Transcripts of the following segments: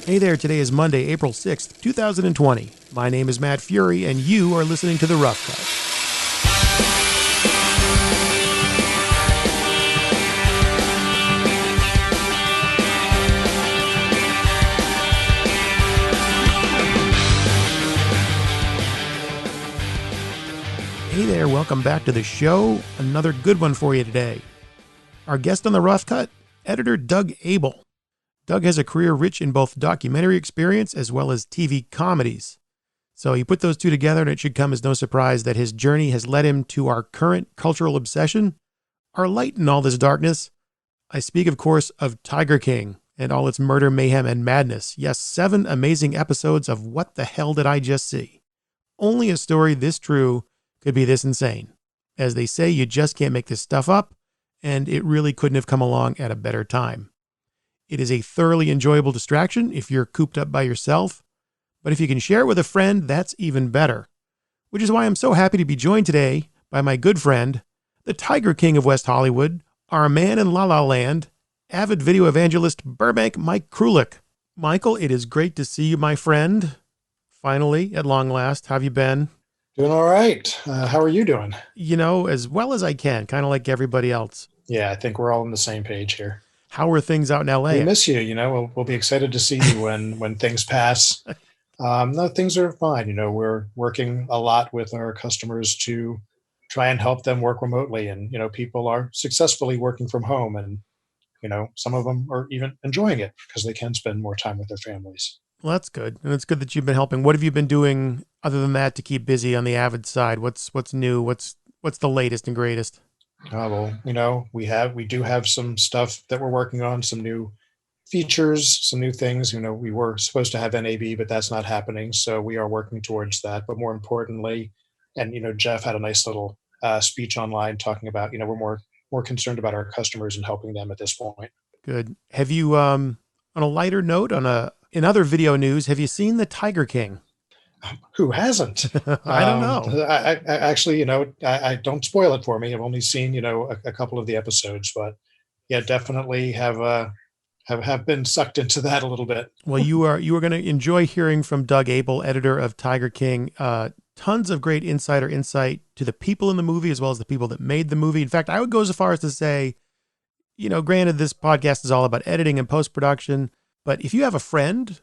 Hey there, today is Monday, April 6th, 2020. My name is Matt Fury, and you are listening to The Rough Cut. Hey there, welcome back to the show. Another good one for you today. Our guest on The Rough Cut, editor Doug Abel. Doug has a career rich in both documentary experience as well as TV comedies. So you put those two together and it should come as no surprise that his journey has led him to our current cultural obsession, our light in all this darkness. I speak, of course, of Tiger King and all its murder, mayhem, and madness. Yes, 7 amazing episodes of What the Hell Did I Just See? Only a story this true could be this insane. As they say, you just can't make this stuff up, and it really couldn't have come along at a better time. It is a thoroughly enjoyable distraction if you're cooped up by yourself, but if you can share it with a friend, that's even better. Which is why I'm so happy to be joined today by my good friend, the Tiger King of West Hollywood, our man in La La Land, avid video evangelist Burbank Mike Krulik. Michael, it is great to see you, my friend. Finally, at long last, how have you been? Doing all right. How are you doing? You know, as well as I can, kind of like everybody else. Yeah, I think we're all on the same page here. How are things out in LA? We miss you. We'll be excited to see you when things pass. No, things are fine. We're working a lot with our customers to try and help them work remotely. And, people are successfully working from home. And, some of them are even enjoying it because they can spend more time with their families. Well, that's good. And it's good that you've been helping. What have you been doing other than that to keep busy on the Avid side? What's new? What's the latest and greatest? Well, we do have some stuff that we're working on, some new features, some new things. We were supposed to have NAB, but that's not happening. So we are working towards that. But more importantly, and Jeff had a nice little speech online talking about, we're more concerned about our customers and helping them at this point. Good. Have you, on a lighter note, in other video news, have you seen The Tiger King? Who hasn't? I don't know. I actually, I don't spoil it for me. I've only seen, a couple of the episodes, but yeah, definitely have been sucked into that a little bit. Well, you are going to enjoy hearing from Doug Abel, editor of Tiger King. Tons of great insider insight to the people in the movie as well as the people that made the movie. In fact, I would go so far as to say, granted, this podcast is all about editing and post-production, but if you have a friend,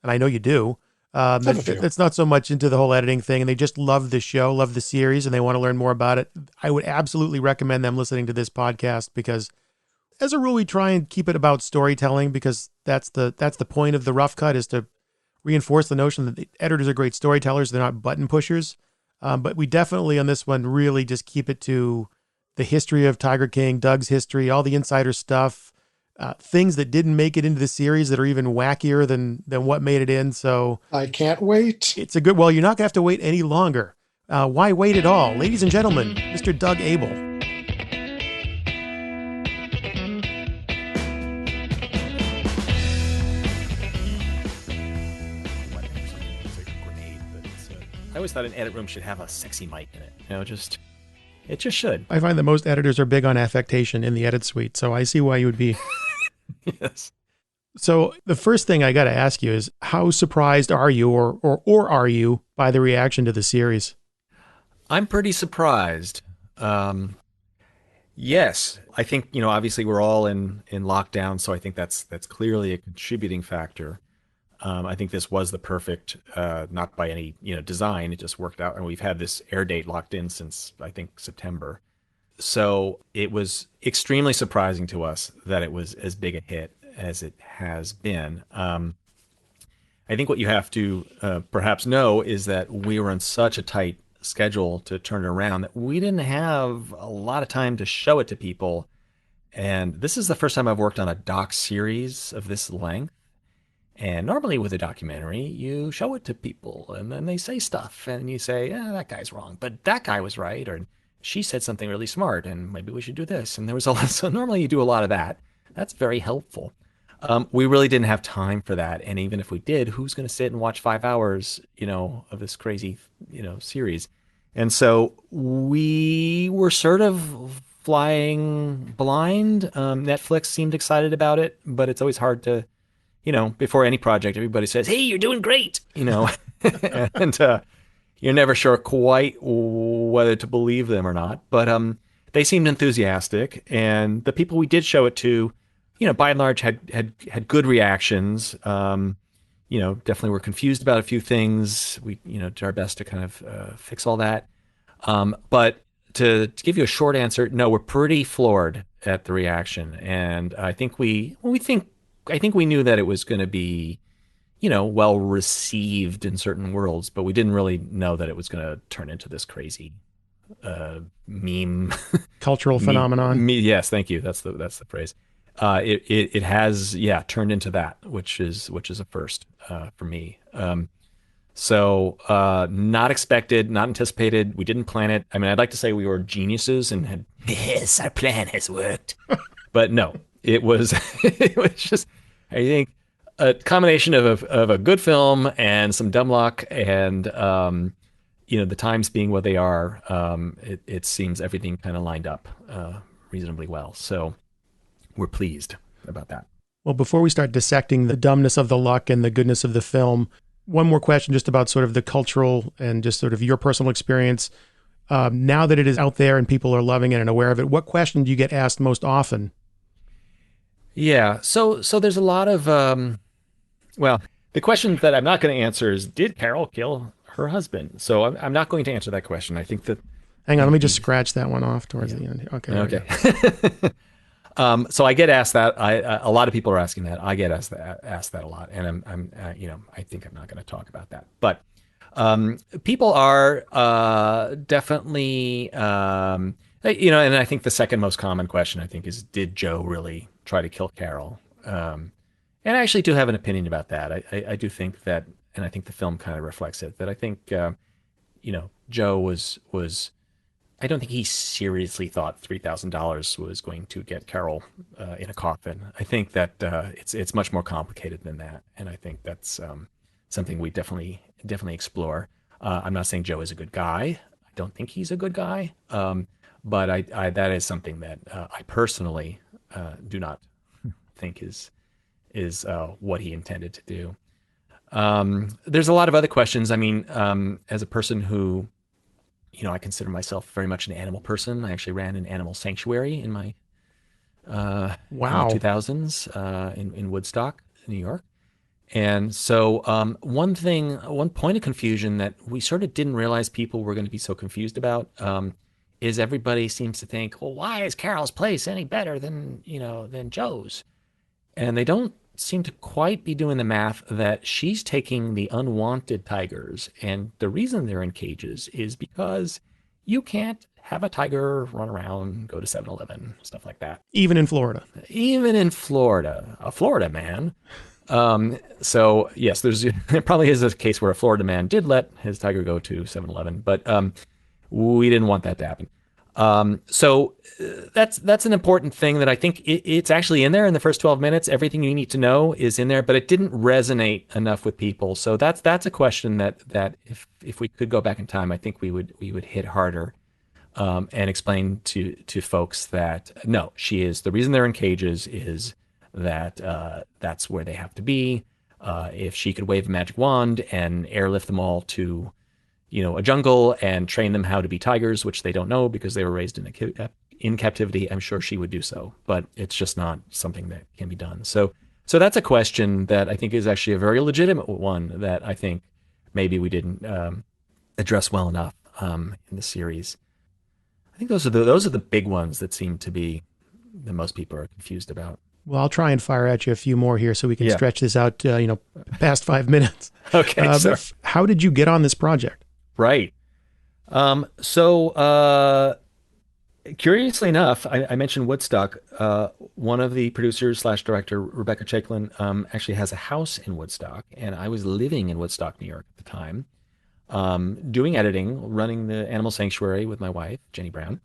and I know you do, that's not so much into the whole editing thing, and they just love the show, love the series, and they want to learn more about it, I would absolutely recommend them listening to this podcast because, as a rule, we try and keep it about storytelling because that's the point of The Rough Cut, is to reinforce the notion that the editors are great storytellers. They're not button pushers. But we definitely, on this one, really just keep it to the history of Tiger King, Doug's history, all the insider stuff, things that didn't make it into the series that are even wackier than what made it in. So I can't wait. It's a good, well, you're not going to have to wait any longer. Why wait at all? Ladies and gentlemen, Mr. Doug Abel. I always thought an edit room should have a sexy mic in it. It just should. I find that most editors are big on affectation in the edit suite, so I see why you would be. Yes. So the first thing I got to ask you is, how surprised are you, or are you, by the reaction to the series? I'm pretty surprised. Yes, I think obviously we're all in lockdown, so I think that's clearly a contributing factor. I think this was the perfect, not by any design. It just worked out, and we've had this air date locked in since I think September. So it was extremely surprising to us that it was as big a hit as it has been. I think what you have to perhaps know is that we were on such a tight schedule to turn it around that we didn't have a lot of time to show it to people. And this is the first time I've worked on a doc series of this length. And normally with a documentary, you show it to people and then they say stuff and you say, that guy's wrong, but that guy was right. Or she said something really smart and maybe we should do this. And there was a lot. So normally you do a lot of that. That's very helpful. We really didn't have time for that. And even if we did, who's going to sit and watch 5 hours, of this crazy, series? And so we were sort of flying blind. Netflix seemed excited about it, but it's always hard to, before any project, everybody says, "Hey, you're doing great," and you're never sure quite whether to believe them or not. But they seemed enthusiastic, and the people we did show it to, by and large, had good reactions. Definitely were confused about a few things. We, did our best to kind of fix all that. But to give you a short answer, no, we're pretty floored at the reaction, and I think we knew that it was going to be, well received in certain worlds, but we didn't really know that it was going to turn into this crazy meme cultural phenomenon. Yes, thank you. That's the phrase. It has turned into that, which is a first for me. So not expected, not anticipated. We didn't plan it. I mean, I'd like to say we were geniuses and had yes, our plan has worked, but no, it was just, I think, a combination of a good film and some dumb luck, and the times being what they are. It seems everything kind of lined up reasonably well. So we're pleased about that. Well, before we start dissecting the dumbness of the luck and the goodness of the film, one more question just about sort of the cultural and just sort of your personal experience. Now that it is out there and people are loving it and aware of it, what question do you get asked most often? Yeah, so there's a lot of, the question that I'm not going to answer is, did Carol kill her husband? So I'm not going to answer that question. I think that... Hang on, let me just scratch that one off towards the end. Okay. So I get asked that. A lot of people are asking that. I get asked that a lot, and I think I'm not going to talk about that. But people are definitely, and I think the second most common question I think is, did Joe really try to kill Carol? And I actually do have an opinion about that. I do think that, and I think the film kind of reflects it, that I think Joe was. I don't think he seriously thought $3,000 was going to get Carol in a coffin. I think that it's much more complicated than that, and I think that's something we definitely explore. I'm not saying Joe is a good guy. I don't think he's a good guy, but I that is something that I personally do not think is what he intended to do. There's a lot of other questions. I mean, as a person who, I consider myself very much an animal person. I actually ran an animal sanctuary in my in the 2000s in Woodstock, New York. And so one point of confusion that we sort of didn't realize people were going to be so confused about is everybody seems to think, well, why is Carol's place any better than Joe's? And they don't seem to quite be doing the math that she's taking the unwanted tigers, and the reason they're in cages is because you can't have a tiger run around, go to 7-Eleven, stuff like that. Even in Florida, a Florida man. So yes, there probably is a case where a Florida man did let his tiger go to 7-Eleven, but we didn't want that to happen. So that's an important thing that I think it's actually in there in the first 12 minutes. Everything you need to know is in there, but it didn't resonate enough with people. So that's a question that if we could go back in time, I think we would hit harder, and explain to folks that no, she is, the reason they're in cages is that that's where they have to be. If she could wave a magic wand and airlift them all to a jungle and train them how to be tigers, which they don't know because they were raised in captivity, I'm sure she would do so, but it's just not something that can be done. So that's a question that I think is actually a very legitimate one that I think maybe we didn't address well enough in the series. I think those are the big ones that seem to be the most people are confused about. Well, I'll try and fire at you a few more here so we can stretch this out, past 5 minutes. Okay. How did you get on this project? Right. So curiously enough, I mentioned Woodstock. One of the producers / director, Rebecca Chaiklin, actually has a house in Woodstock, and I was living in Woodstock, New York at the time, doing editing, running the animal sanctuary with my wife, Jenny Brown,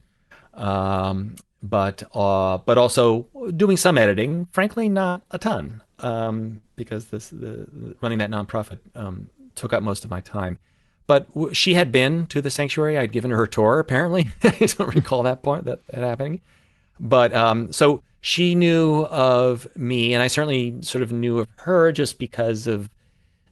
but also doing some editing. Frankly, not a ton, because running that nonprofit took up most of my time. But she had been to the sanctuary. I'd given her a tour, apparently. I don't recall that point, that happening. But so she knew of me, and I certainly sort of knew of her just because of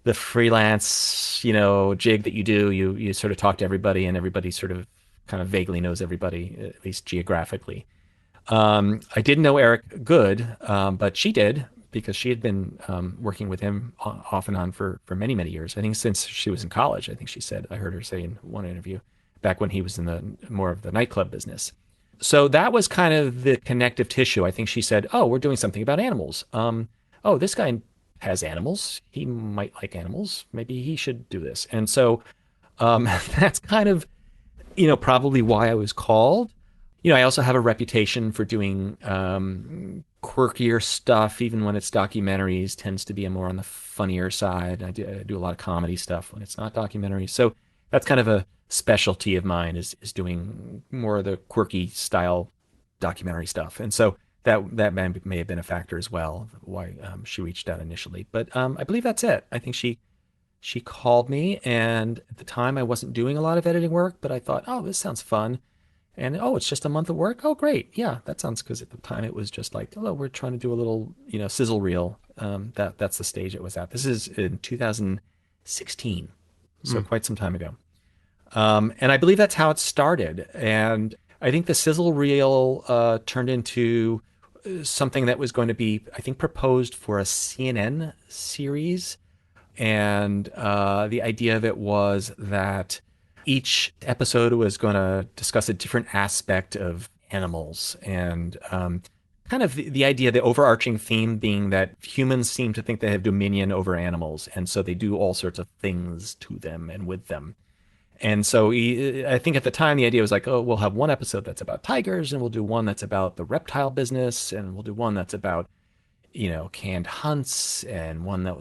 the freelance, jig that you do. You sort of talk to everybody, and everybody sort of kind of vaguely knows everybody, at least geographically. I didn't know Eric Good, but she did because she had been working with him off and on for many, many years. I think since she was in college, I think she said, I heard her say in one interview, back when he was in the more of the nightclub business. So that was kind of the connective tissue. I think she said, oh, we're doing something about animals. Oh, this guy has animals. He might like animals. Maybe he should do this. And so that's kind of, probably why I was called. I also have a reputation for doing quirkier stuff, even when it's documentaries, tends to be more on the funnier side. I do a lot of comedy stuff when it's not documentaries. So that's kind of a specialty of mine is doing more of the quirky style documentary stuff. And so that may have been a factor as well, why she reached out initially. But I believe that's it. I think she called me, and at the time I wasn't doing a lot of editing work, but I thought, oh, this sounds fun. And it's just a month of work. Oh, great. Yeah, that sounds, because at the time it was just like, oh, we're trying to do a little, sizzle reel. That's the stage it was at. This is in 2016, so quite some time ago. And I believe that's how it started. And I think the sizzle reel turned into something that was going to be, I think, proposed for a CNN series. And the idea of it was that each episode was going to discuss a different aspect of animals, and kind of the idea, the overarching theme being that humans seem to think they have dominion over animals, and so they do all sorts of things to them and with them. And so I think at the time the idea was like, oh, we'll have one episode that's about tigers, and we'll do one that's about the reptile business, and we'll do one that's about canned hunts, and one that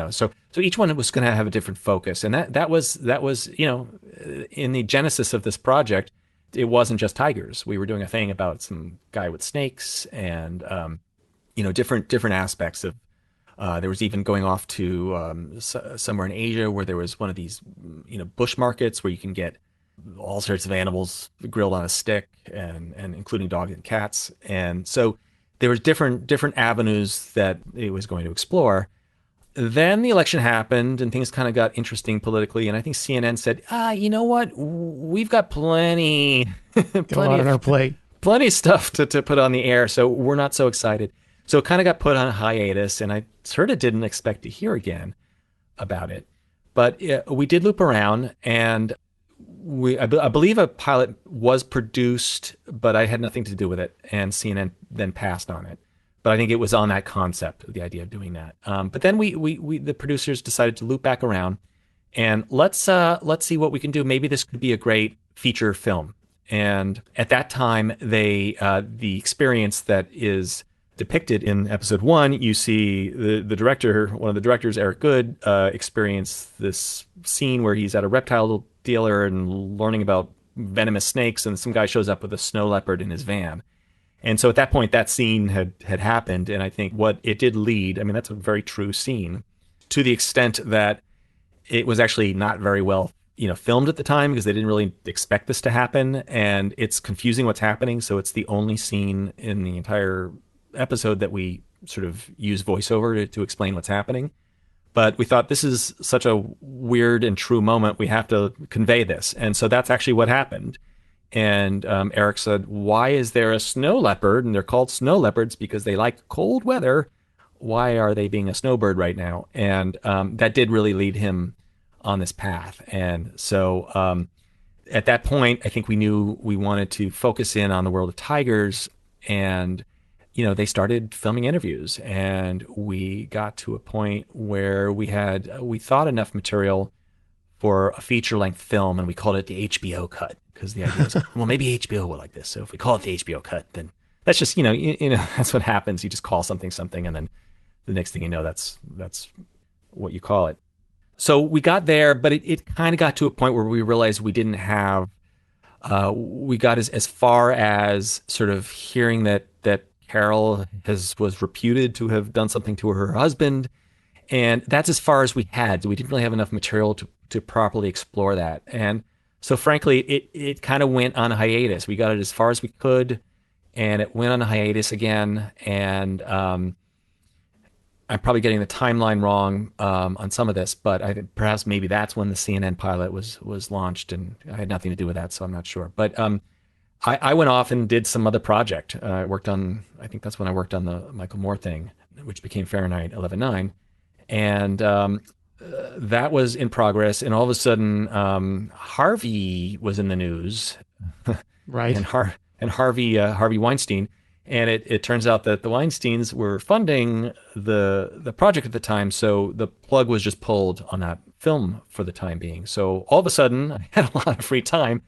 so each one was going to have a different focus. And that was in the genesis of this project, it wasn't just tigers. We were doing a thing about some guy with snakes, and different aspects of there was even going off to somewhere in Asia where there was one of these bush markets where you can get all sorts of animals grilled on a stick, and including dogs and cats. And so there was different avenues that it was going to explore. Then the election happened, and things kind of got interesting politically. And I think CNN said, you know what? We've got plenty on our plate, plenty of stuff to put on the air. So we're not so excited. So it kind of got put on hiatus, and I sort of didn't expect to hear again about it. But we did loop around, and I believe a pilot was produced, but I had nothing to do with it, and CNN then passed on it. But I think it was on that concept, the idea of doing that. But then we the producers decided to loop back around, and let's see what we can do. Maybe this could be a great feature film. And at that time, the experience that is depicted in episode 1, you see the director, one of the directors, Eric Good, experience this scene where he's at a reptile dealer and learning about venomous snakes, and some guy shows up with a snow leopard in his van. And so at that point, that scene had happened. And I think what it did lead, I mean, that's a very true scene, to the extent that it was actually not very well, filmed at the time, because they didn't really expect this to happen. And it's confusing what's happening. So it's the only scene in the entire episode that we sort of use voiceover to explain what's happening. But we thought, this is such a weird and true moment, we have to convey this. And so that's actually what happened. And Eric said, why is there a snow leopard? And they're called snow leopards because they like cold weather. Why are they being a snowbird right now? And that did really lead him on this path. And so at that point, I think we knew we wanted to focus in on the world of tigers. And they started filming interviews, and we got to a point where we thought enough material for a feature-length film, and we called it the HBO cut, because the idea was, well, maybe HBO will like this. So if we call it the HBO cut, then that's just, that's what happens. You just call something, and then the next thing you know, that's what you call it. So we got there, but it kind of got to a point where we realized we didn't have, we got as far as sort of hearing that Carol was reputed to have done something to her husband. And that's as far as we had. We didn't really have enough material to to properly explore that. And so frankly, it kind of went on a hiatus. We got it as far as we could, and it went on a hiatus again. And I'm probably getting the timeline wrong on some of this, but I think perhaps maybe that's when the CNN pilot was launched, and I had nothing to do with that, so I'm not sure. But I went off and did some other project. I think that's when I worked on the Michael Moore thing, which became Fahrenheit 11/9, and that was in progress. And all of a sudden, Harvey was in the news, Right. and Harvey Weinstein. And it turns out that the Weinsteins were funding the project at the time, so the plug was just pulled on that film for the time being. So all of a sudden, I had a lot of free time,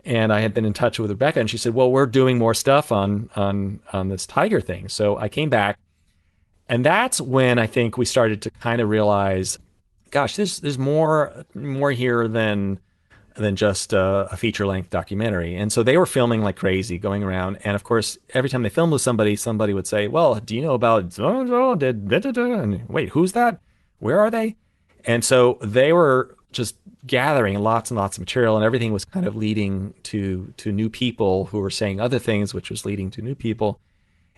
and I had been in touch with Rebecca, and she said, "Well, we're doing more stuff on this tiger thing." So I came back, and that's when I think we started to kind of realize, gosh, there's more here than just a feature-length documentary. And so they were filming like crazy, going around. And of course, every time they filmed with somebody would say, "Well, do you know about so-and-so? And wait, who's that? Where are they?" And so they were just gathering lots and lots of material, and everything was kind of leading to new people who were saying other things, which was leading to new people.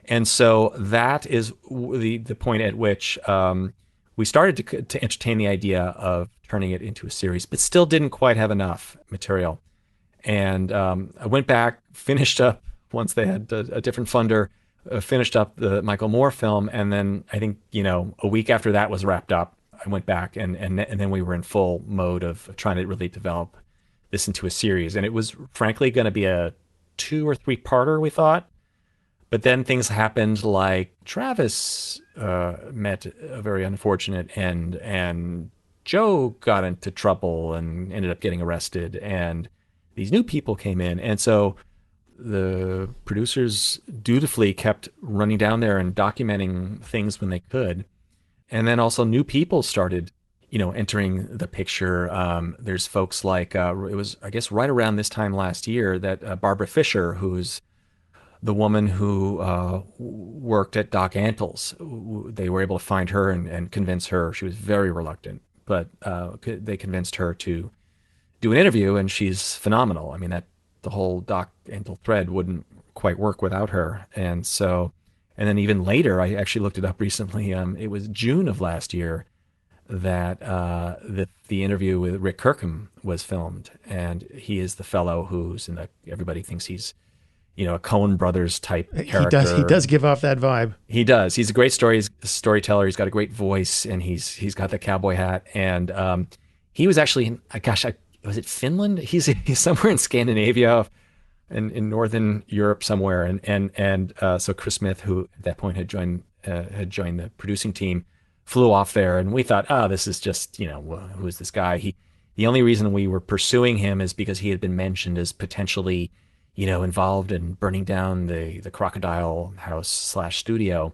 And so that is the point at which we started to entertain the idea of turning it into a series, but still didn't quite have enough material. And I went back, finished up, once they had a different funder, finished up the Michael Moore film. And then I think, a week after that was wrapped up, I went back and then we were in full mode of trying to really develop this into a series. And it was frankly going to be a 2 or 3 parter, we thought. But then things happened, like Travis met a very unfortunate end, and Joe got into trouble and ended up getting arrested, and these new people came in. And so the producers dutifully kept running down there and documenting things when they could. And then also new people started, entering the picture. There's folks like, it was, I guess, right around this time last year that Barbara Fisher, who's the woman who worked at Doc Antle's, they were able to find her and convince her. She was very reluctant, but they convinced her to do an interview, and she's phenomenal. I mean, the whole Doc Antle thread wouldn't quite work without her. And then even later, I actually looked it up recently. It was June of last year that the interview with Rick Kirkham was filmed, and he is the fellow who's everybody thinks he's a Coen Brothers type character. He does give off that vibe. He does. He's a great storyteller. He's got a great voice, and he's got the cowboy hat. And he was actually, was it Finland? He's somewhere in Scandinavia, in northern Europe somewhere. And so Chris Smith, who at that point had joined the producing team, flew off there, and we thought, this is just, who is this guy? The only reason we were pursuing him is because he had been mentioned as potentially involved in burning down the Crocodile House / studio.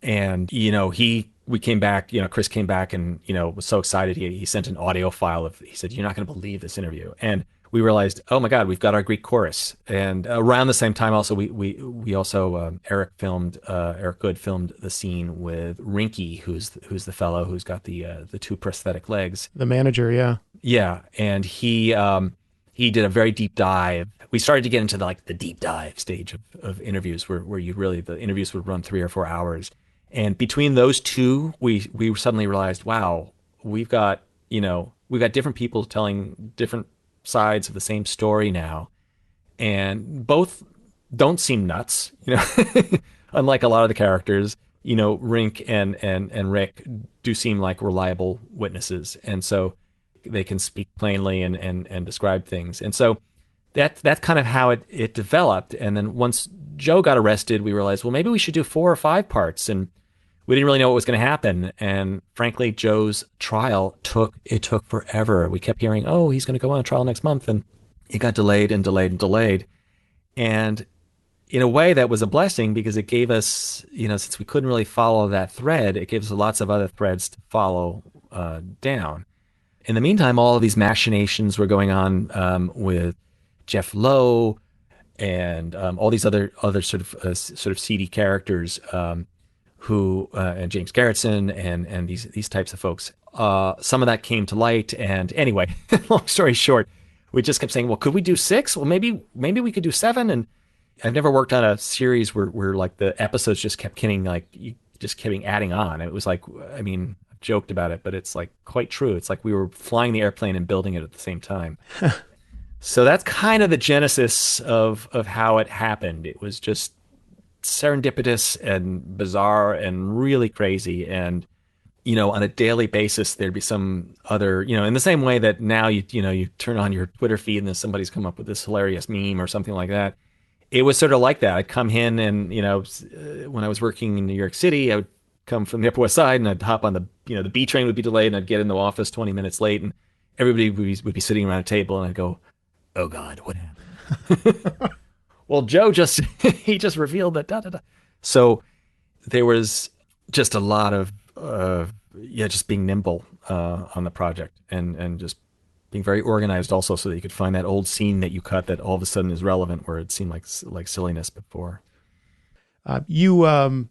And, we came back, Chris came back and, was so excited. He sent an audio file he said, "You're not going to believe this interview." And we realized, oh my God, we've got our Greek chorus. And around the same time also, we also, Eric Good filmed the scene with Rinky, who's the fellow who's got the 2 prosthetic legs. The manager. Yeah. Yeah. And he did a very deep dive. We started to get into the deep dive stage of interviews where the interviews would run 3 or 4 hours. And between those two, we suddenly realized, wow, we've got different people telling different sides of the same story now. And both don't seem nuts, unlike a lot of the characters, Rink and Rick do seem like reliable witnesses. And so they can speak plainly and describe things. And so that's kind of how it developed. And then once Joe got arrested, we realized, well, maybe we should do 4 or 5 parts. And we didn't really know what was going to happen. And frankly, Joe's trial took forever. We kept hearing, oh, he's going to go on trial next month. And it got delayed and delayed and delayed. And in a way, that was a blessing, because it gave us, since we couldn't really follow that thread, it gives us lots of other threads to follow down. In the meantime, all of these machinations were going on with Jeff Lowe and all these other sort of seedy characters who and James Garretson and these types of folks. Some of that came to light, and anyway, long story short, we just kept saying, well, could we do 6? Well, maybe we could do 7. And I've never worked on a series where like the episodes just kept getting like you just kept adding on. It was like, I mean, I've joked about it, but it's like quite true. It's like we were flying the airplane and building it at the same time. So that's kind of the genesis of how it happened. It was just serendipitous and bizarre and really crazy. And, you know, on a daily basis, there'd be some other, you know, in the same way that now you turn on your Twitter feed and then somebody's come up with this hilarious meme or something like that. It was sort of like that. I'd come in and, you know, when I was working in New York City, I would come from the Upper West Side and I'd hop on the, you know, the B train would be delayed and I'd get in the office 20 minutes late and everybody would be sitting around a table and I'd go, oh God, what happened? Well, Joe he just revealed that da da da. So there was just a lot of just being nimble on the project and just being very organized also, so that you could find that old scene that you cut that all of a sudden is relevant where it seemed like silliness before. And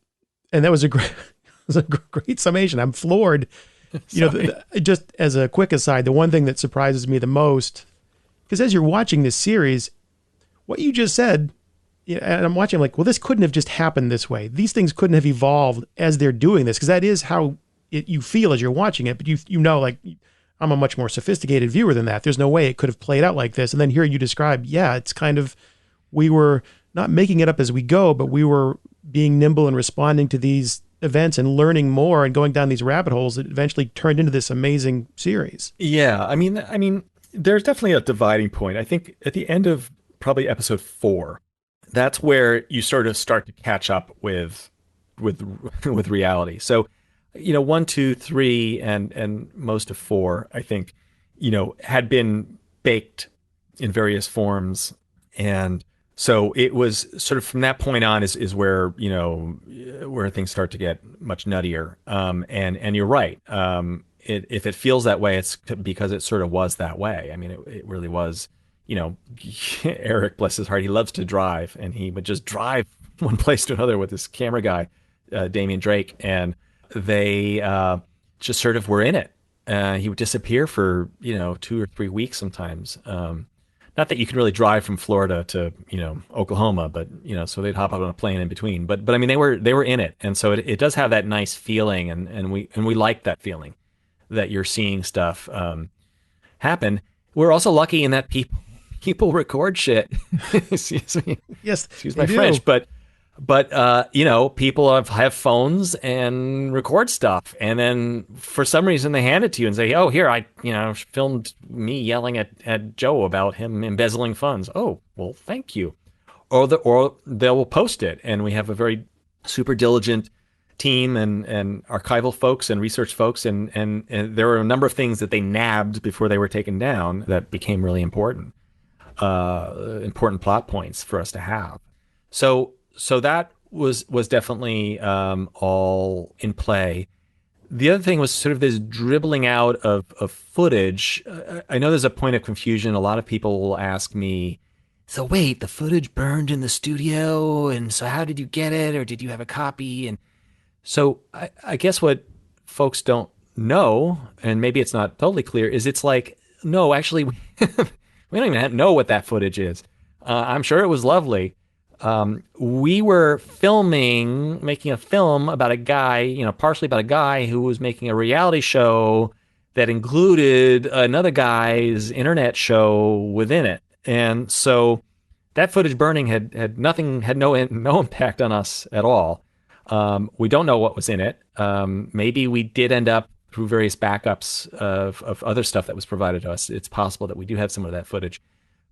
that was a great summation. I'm floored. You know, just as a quick aside, the one thing that surprises me the most, because as you're watching this series, what you just said, and I'm watching, I'm like, well, this couldn't have just happened this way. These things couldn't have evolved as they're doing this, because that is how you feel as you're watching it. But you know, like, I'm a much more sophisticated viewer than that. There's no way it could have played out like this. And then here you describe, yeah, it's kind of, we were not making it up as we go, but we were being nimble and responding to these events and learning more and going down these rabbit holes that eventually turned into this amazing series. Yeah, I mean, there's definitely a dividing point. I think at the end of probably episode 4, that's where you sort of start to catch up with reality. So, you know, 1, 2, 3, and most of 4, I think, you know, had been baked in various forms. And so it was sort of from that point on is where, you know, where things start to get much nuttier. And you're right. If it feels that way, it's because it sort of was that way. I mean, it really was, you know, Eric, bless his heart, he loves to drive, and he would just drive one place to another with this camera guy, Damian Drake, and they just sort of were in it. He would disappear for, you know, 2 or 3 weeks sometimes. Not that you can really drive from Florida to, you know, Oklahoma, but, you know, so they'd hop out on a plane in between. But I mean, they were in it, and so it does have that nice feeling, and we like that feeling that you're seeing stuff happen. We're also lucky in that people record shit. Excuse me. Yes, excuse my French, but you know, people have phones and record stuff, and then for some reason they hand it to you and say, "Oh, here, I filmed me yelling at Joe about him embezzling funds." Oh, well, thank you. Or they will post it, and we have a very super diligent team and archival folks and research folks, and there were a number of things that they nabbed before they were taken down that became really important plot points for us to have. So that was definitely all in play. The other thing was sort of this dribbling out of footage. I know there's a point of confusion. A lot of people will ask me, so wait, the footage burned in the studio, and so how did you get it, or did you have a copy? And so I guess what folks don't know, and maybe it's not totally clear, is it's like, no, actually, we don't even know what that footage is. I'm sure it was lovely. We were making a film about a guy, you know, partially about a guy who was making a reality show that included another guy's internet show within it. And so that footage burning had no impact on us at all. We don't know what was in it. Maybe we did end up through various backups of other stuff that was provided to us. It's possible that we do have some of that footage.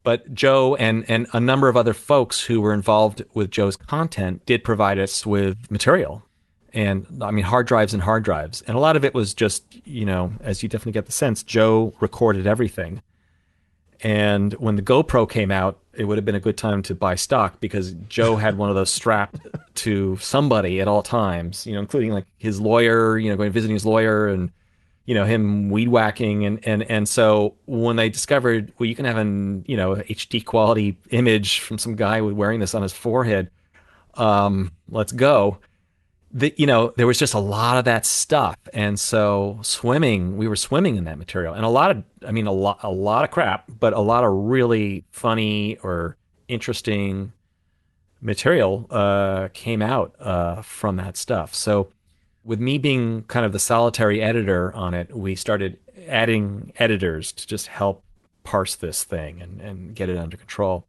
But Joe and a number of other folks who were involved with Joe's content did provide us with material. And I mean, hard drives. And a lot of it was just, you know, as you definitely get the sense, Joe recorded everything. And when the GoPro came out, it would have been a good time to buy stock, because Joe had one of those strapped to somebody at all times, you know, including like his lawyer, you know, going visiting his lawyer, and, you know, him weed whacking. And so when they discovered, well, you can have an, you know, HD quality image from some guy wearing this on his forehead, let's go. there was just a lot of that stuff. And so we were swimming in that material, and a lot of crap, but a lot of really funny or interesting material came out from that stuff. So with me being kind of the solitary editor on it, we started adding editors to just help parse this thing and get it under control.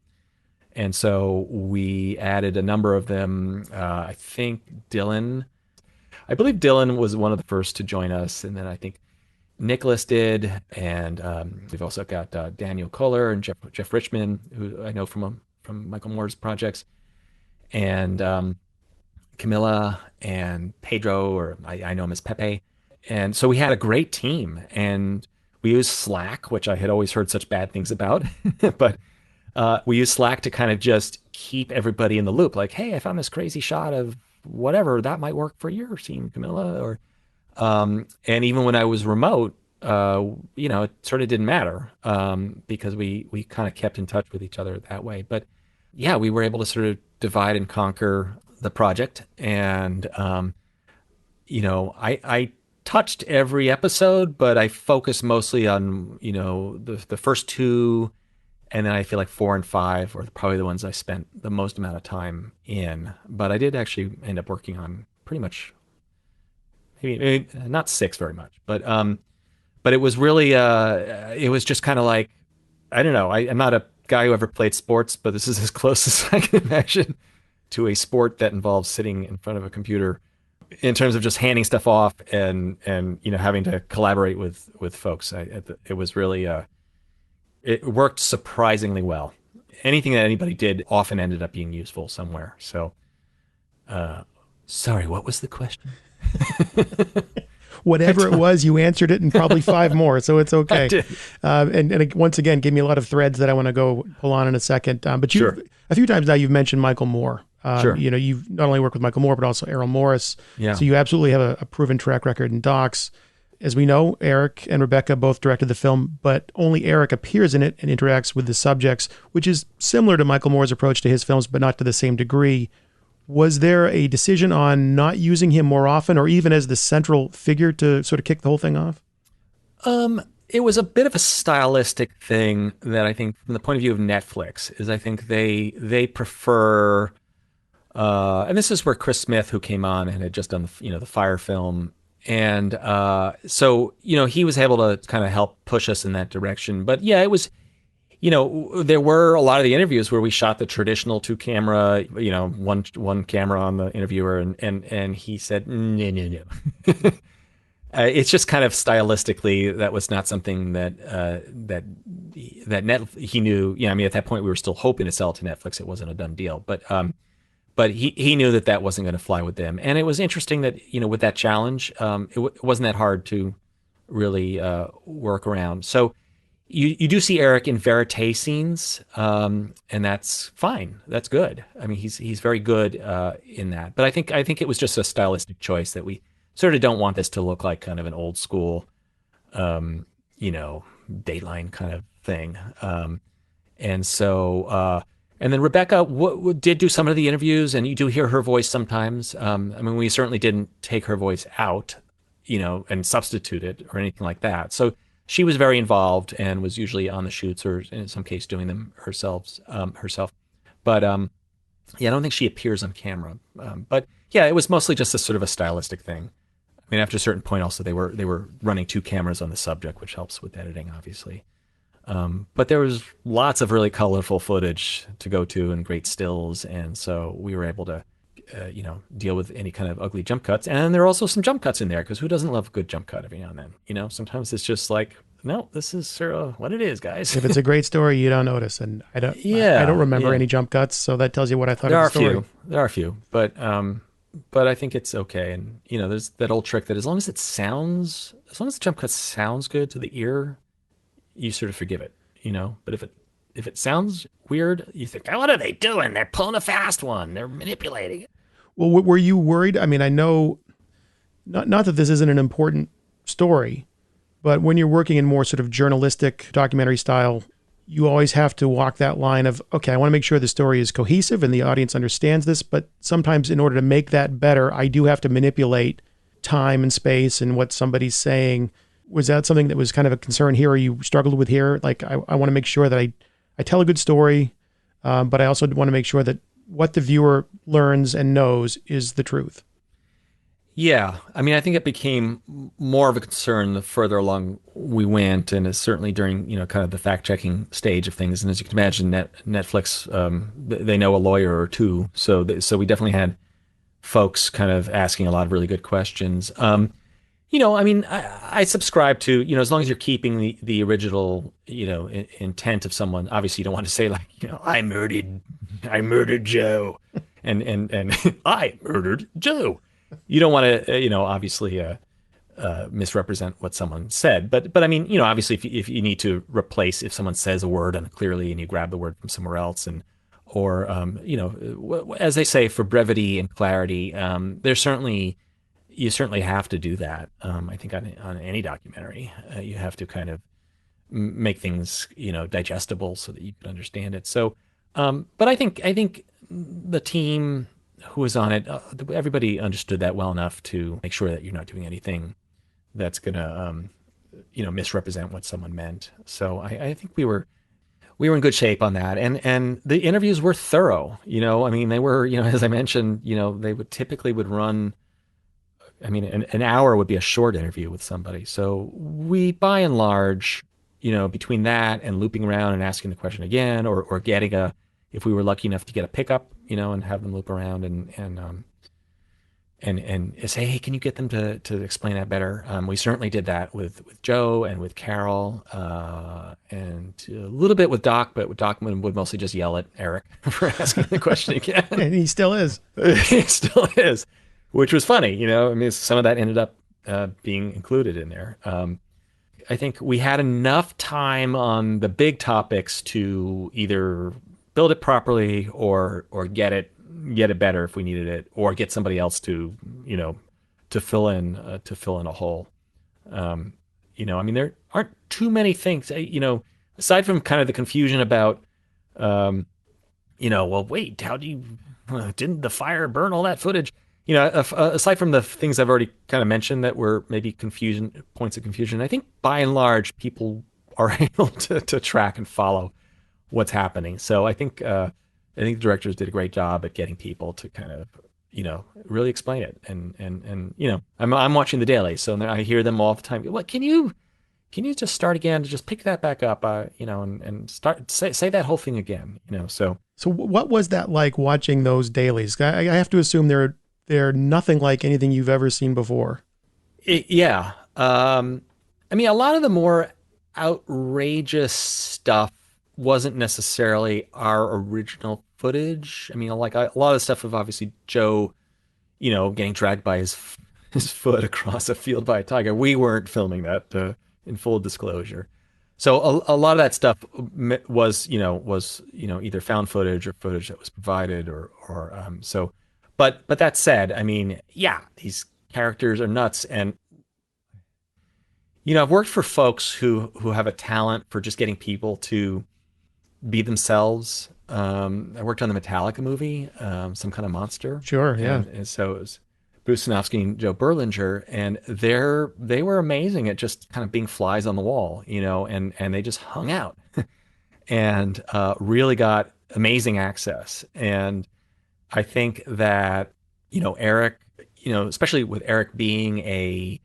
And so we added a number of them. I believe Dylan was one of the first to join us. And then I think Nicholas did. And we've also got Daniel Kohler and Jeff Richman, who I know from Michael Moore's projects. And Camilla and Pedro, or I know him as Pepe. And so we had a great team. And we used Slack, which I had always heard such bad things about. But we use Slack to kind of just keep everybody in the loop. Like, hey, I found this crazy shot of whatever that might work for your scene, Camilla. Or, and even when I was remote, it sort of didn't matter because we kind of kept in touch with each other that way. But yeah, we were able to sort of divide and conquer the project, and I touched every episode, but I focused mostly on the first two. And then I feel like 4 and 5 were probably the ones I spent the most amount of time in. But I did actually end up working on pretty much, maybe not 6 very much. But it was really, it was just kind of like, I don't know. I'm not a guy who ever played sports, but this is as close as I can imagine to a sport that involves sitting in front of a computer in terms of just handing stuff off and having to collaborate with folks. It was really... it worked surprisingly well. Anything that anybody did often ended up being useful somewhere. So, sorry, what was the question? Whatever it was, you answered it, and probably 5 more, so it's okay. And once again, gave me a lot of threads that I want to go pull on in a second. But Sure. A few times now you've mentioned Michael Moore. Sure. You've not only worked with Michael Moore, but also Errol Morris. Yeah. So you absolutely have a proven track record in docs. As we know, Eric and Rebecca both directed the film, but only Eric appears in it and interacts with the subjects, which is similar to Michael Moore's approach to his films, but not to the same degree. Was there a decision on not using him more often, or even as the central figure, to sort of kick the whole thing off? It was a bit of a stylistic thing that I think, from the point of view of Netflix, is I think they prefer, and this is where Chris Smith, who came on and had just done the Fire film. And so, he was able to kind of help push us in that direction. But yeah, it was, there were a lot of the interviews where we shot the traditional 2-camera, one camera on the interviewer, and he said, no. It's just kind of stylistically, that was not something that he knew. At that point we were still hoping to sell it to Netflix. It wasn't a done deal, but he knew that wasn't going to fly with them. And it was interesting that, with that challenge, it wasn't that hard to really work around. So you do see Eric in verite scenes, and that's fine. That's good. I mean, he's very good in that. But I think it was just a stylistic choice that we sort of don't want this to look like kind of an old school, Dateline kind of thing. And so... And then Rebecca did do some of the interviews, and you do hear her voice sometimes. We certainly didn't take her voice out, and substitute it or anything like that. So she was very involved and was usually on the shoots, or in some case doing them herself. But I don't think she appears on camera. But yeah, it was mostly just a sort of a stylistic thing. I mean, after a certain point, also they were running 2 cameras on the subject, which helps with editing, obviously. But there was lots of really colorful footage to go to and great stills. And so we were able to, deal with any kind of ugly jump cuts. And there are also some jump cuts in there, because who doesn't love a good jump cut every now and then? Sometimes it's just like, no, this is sort of what it is, guys. If it's a great story, you don't notice. And I don't remember any jump cuts. So that tells you what I thought of the story. There are a few, but I think it's okay. And, there's that old trick that as long as the jump cut sounds good to the ear, you sort of forgive it, but if it sounds weird, you think, oh, what are they doing? They're pulling a fast one. They're manipulating it. Well, were you worried? I mean, I know not that this isn't an important story, but when you're working in more sort of journalistic documentary style you always have to walk that line of, okay, I want to make sure the story is cohesive and the audience understands this, but sometimes in order to make that better, I do have to manipulate time and space and what somebody's saying. Was that something that was kind of a concern here, or you struggled with here? Like, I want to make sure that I tell a good story, but I also want to make sure that what the viewer learns and knows is the truth. Yeah, I mean, I think it became more of a concern the further along we went, and is certainly during, kind of the fact-checking stage of things. And as you can imagine, Netflix, they know a lawyer or two, so we definitely had folks kind of asking a lot of really good questions. I mean, I subscribe to, as long as you're keeping the original, intent of someone. Obviously, you don't want to say like, I murdered Joe, and I murdered Joe. You don't want to, obviously misrepresent what someone said. But I mean, obviously, if you need to replace, if someone says a word unclearly and you grab the word from somewhere else, or as they say, for brevity and clarity, you certainly have to do that. I think on any documentary, you have to kind of make things, digestible so that you can understand it. So, but I think the team who was on it, everybody understood that well enough to make sure that you're not doing anything that's going to, misrepresent what someone meant. So I think we were in good shape on that. And the interviews were thorough, I mean, they were, as I mentioned, they would run, I mean, an hour would be a short interview with somebody. So we, by and large, between that and looping around and asking the question again, or getting if we were lucky enough to get a pickup, and have them loop around and say, hey, can you get them to explain that better? We certainly did that with Joe and with Carol, and a little bit with Doc, but Doc would mostly just yell at Eric for asking the question again. And he still is. He still is, which was funny. I mean, some of that ended up being included in there. I think we had enough time on the big topics to either build it properly or get it better if we needed it, or get somebody else to fill in a hole. I mean, there aren't too many things, aside from kind of the confusion about, well, wait, how do you, didn't the fire burn all that footage? Aside from the things I've already kind of mentioned that were maybe points of confusion, I think by and large people are able to track and follow what's happening. So I think the directors did a great job at getting people to kind of, really explain it. And I'm watching the daily, so I hear them all the time. What can you just start again? Just pick that back up, and start say that whole thing again. So what was that like watching those dailies? I have to assume they're nothing like anything you've ever seen before. Yeah. I mean, a lot of the more outrageous stuff wasn't necessarily our original footage. I mean, like a lot of the stuff of obviously Joe, getting dragged by his foot across a field by a tiger. We weren't filming that, in full disclosure. So a lot of that stuff was either found footage or footage that was provided or so. But that said, I mean, yeah, these characters are nuts. And, I've worked for folks who have a talent for just getting people to be themselves. I worked on the Metallica movie, Some Kind of Monster. Sure, yeah. And so it was Bruce Sinofsky and Joe Berlinger, and they were amazing at just kind of being flies on the wall, and they just hung out and really got amazing access. And I think that, Eric, especially with Eric being a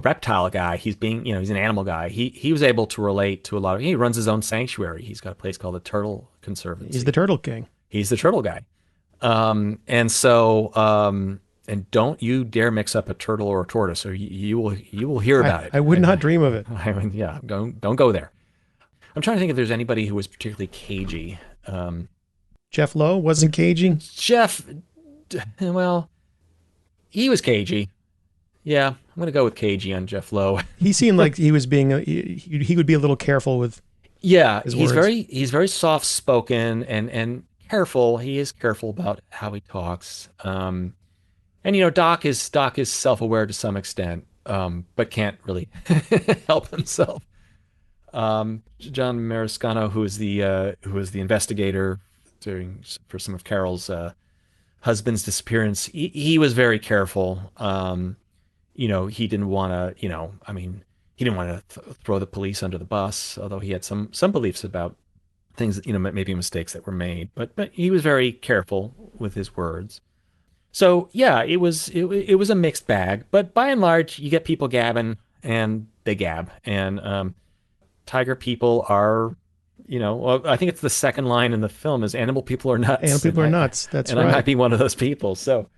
reptile guy, he's an animal guy. He was able to relate to a lot of, he runs his own sanctuary. He's got a place called the Turtle Conservancy. He's the turtle king. He's the turtle guy. And so, and don't you dare mix up a turtle or a tortoise, or you will hear about it. I would not dream of it. I mean, yeah, don't go there. I'm trying to think if there's anybody who was particularly cagey. Jeff Lowe wasn't cagey. Jeff, well, he was cagey. Yeah, I'm going to go with cagey on Jeff Lowe. He seemed like he was being he would be a little careful with. Yeah, his he's words. very soft spoken and careful. He is careful about how he talks. And Doc is self aware to some extent, but can't really help himself. John Mariscano, who was the investigator for some of Carol's husband's disappearance, he was very careful. He didn't want to, he didn't want to throw the police under the bus, although he had some beliefs about things, maybe mistakes that were made, but he was very careful with his words. So yeah, it was a mixed bag, but by and large, you get people gabbing and they gab, and tiger people are, well, I think it's the second line in the film is animal people are nuts. Animal people are nuts. That's and right. I might be one of those people. So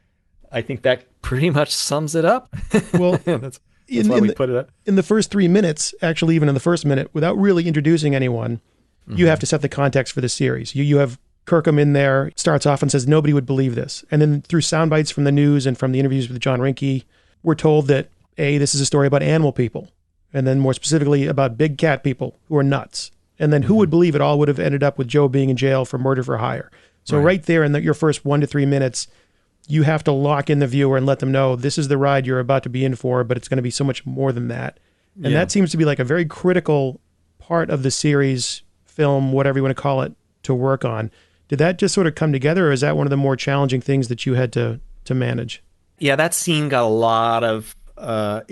I think that pretty much sums it up. Well, that's why we put it up. In the first 3 minutes, actually, even in the first minute, without really introducing anyone, you have to set the context for the series. You have Kirkham in there, starts off and says, nobody would believe this. And then through sound bites from the news and from the interviews with John Rinke, we're told that, this is a story about animal people. And then more specifically about big cat people who are nuts. And then who would believe it all would have ended up with Joe being in jail for murder for hire. So right there in your first 1 to 3 minutes, you have to lock in the viewer and let them know this is the ride you're about to be in for, but it's going to be so much more than that. And that seems to be like a very critical part of the series, film, whatever you want to call it, to work on. Did that just sort of come together, or is that one of the more challenging things that you had to manage? Yeah, that scene got a lot of, there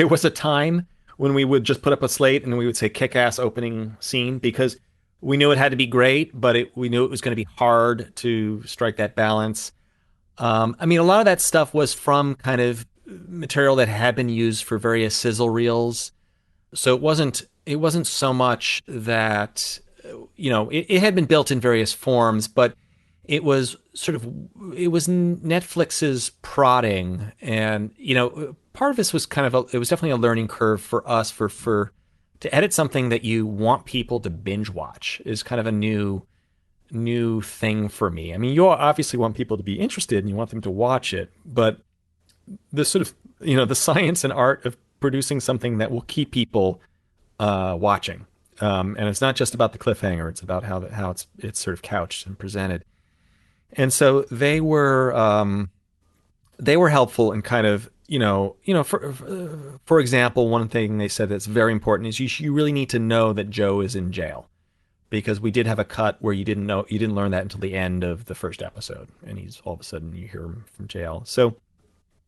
was a time when we would just put up a slate and we would say kick-ass opening scene, because we knew it had to be great, but we knew it was going to be hard to strike that balance. A lot of that stuff was from kind of material that had been used for various sizzle reels. So it wasn't so much that, it had been built in various forms, but it was Netflix's prodding. And, part of this was it was definitely a learning curve for us to edit something that you want people to binge watch is kind of a new thing for me. I mean, you obviously want people to be interested and you want them to watch it, but the sort of, the science and art of producing something that will keep people watching. And it's not just about the cliffhanger, it's about how it's sort of couched and presented. And so they were helpful in kind of, for example, one thing they said that's very important is you really need to know that Joe is in jail, because we did have a cut where you didn't learn that until the end of the first episode, and he's all of a sudden you hear him from jail. So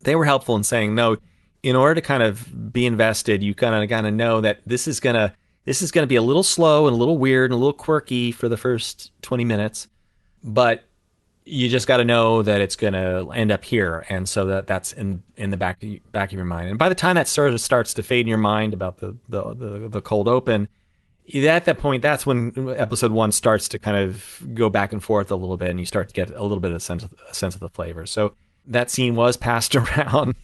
they were helpful in saying, no, in order to kind of be invested, you kind of know that this is gonna be a little slow and a little weird and a little quirky for the first 20 minutes, but you just got to know that it's going to end up here. And so that's in the back of your mind. And by the time that sort of starts to fade in your mind about the cold open, at that point, that's when episode 1 starts to kind of go back and forth a little bit, and you start to get a little bit of a sense of the flavor. So that scene was passed around,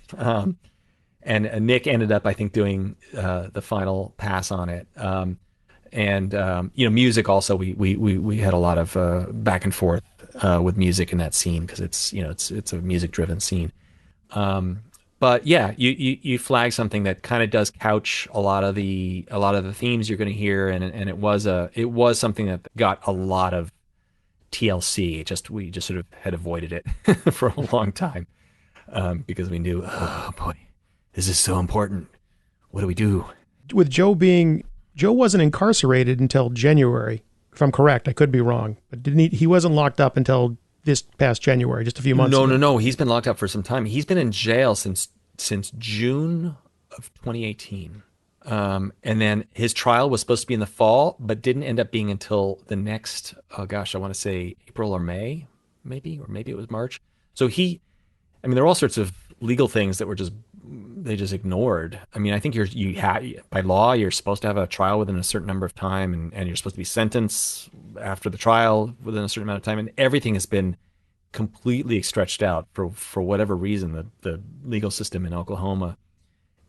and Nick ended up, I think, doing the final pass on it. Music also, we had a lot of back and forth with music in that scene, because it's a music driven scene. But yeah, you flag something that kind of does couch a lot of the themes you're going to hear, and it was something that got a lot of TLC. We just sort of had avoided it for a long time, because we knew, oh boy, this is so important. What do we do? With Joe wasn't incarcerated until January, if I'm correct. I could be wrong, but he wasn't locked up until this past January, just a few months ago. No. He's been locked up for some time. He's been in jail since June of 2018. And then his trial was supposed to be in the fall, but didn't end up being until the next, I want to say April or May, maybe it was March. So there are all sorts of legal things that they just ignored. I mean, I think by law, you're supposed to have a trial within a certain number of time, and you're supposed to be sentenced after the trial within a certain amount of time. And everything has been completely stretched out for whatever reason. The legal system in Oklahoma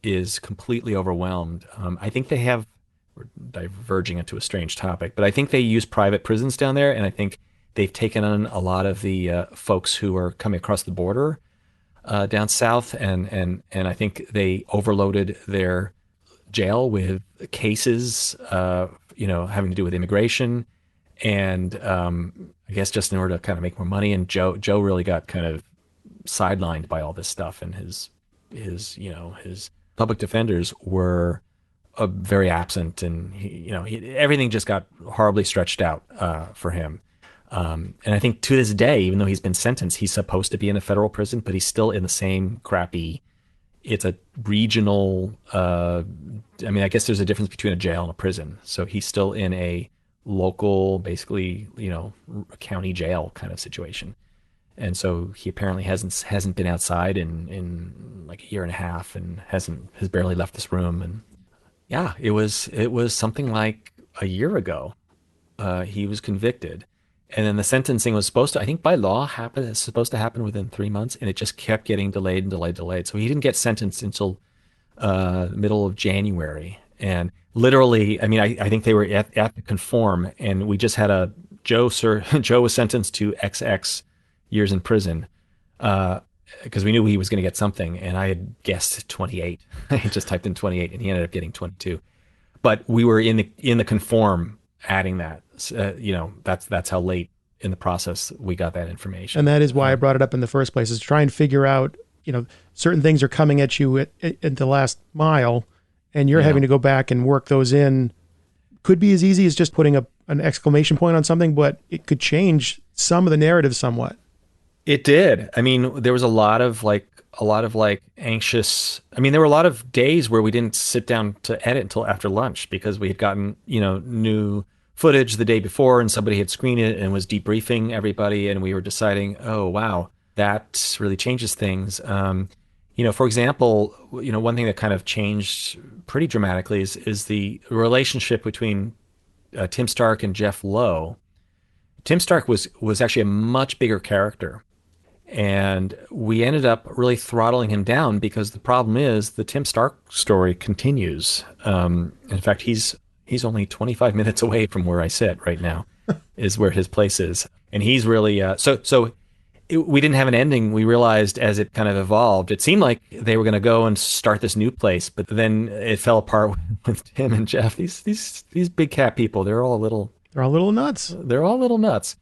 is completely overwhelmed. I think we're diverging into a strange topic, but I think they use private prisons down there. And I think they've taken on a lot of the folks who are coming across the border down south, and I think they overloaded their jail with cases, having to do with immigration, and I guess just in order to kind of make more money. And Joe really got kind of sidelined by all this stuff, and his public defenders were very absent, and everything just got horribly stretched out for him. And I think to this day, even though he's been sentenced, he's supposed to be in a federal prison, but he's still in the same crappy. It's a regional. I guess there's a difference between a jail and a prison. So he's still in a local, basically, county jail kind of situation. And so he apparently hasn't been outside in like a year and a half, and has barely left this room. And yeah, it was something like a year ago. He was convicted, and then the sentencing was supposed to, I think by law, it's supposed to happen within 3 months, and it just kept getting delayed and delayed. So he didn't get sentenced until middle of January. And literally, I think they were at the conform, and we just had Joe was sentenced to XX years in prison, because we knew he was going to get something, and I had guessed 28. I just typed in 28, and he ended up getting 22. But we were in the conform adding that. That's how late in the process we got that information. And that is why I brought it up in the first place, is to try and figure out, certain things are coming at you at the last mile, and you're having to go back and work those in. Could be as easy as just putting an exclamation point on something, but it could change some of the narrative somewhat. It did. There was a lot of anxious. There were a lot of days where we didn't sit down to edit until after lunch, because we had gotten, new footage the day before, and somebody had screened it and was debriefing everybody, and we were deciding, oh wow, that really changes things. For example, one thing that kind of changed pretty dramatically is the relationship between Tim Stark and Jeff Lowe. Tim Stark was actually a much bigger character, and we ended up really throttling him down, because the problem is the Tim Stark story continues. In fact, he's only 25 minutes away from where I sit right now, is where his place is, and he's really we didn't have an ending. We realized as it kind of evolved, it seemed like they were going to go and start this new place, but then it fell apart with Tim and Jeff. These big cat people, they're all a little nuts. They're all a little nuts.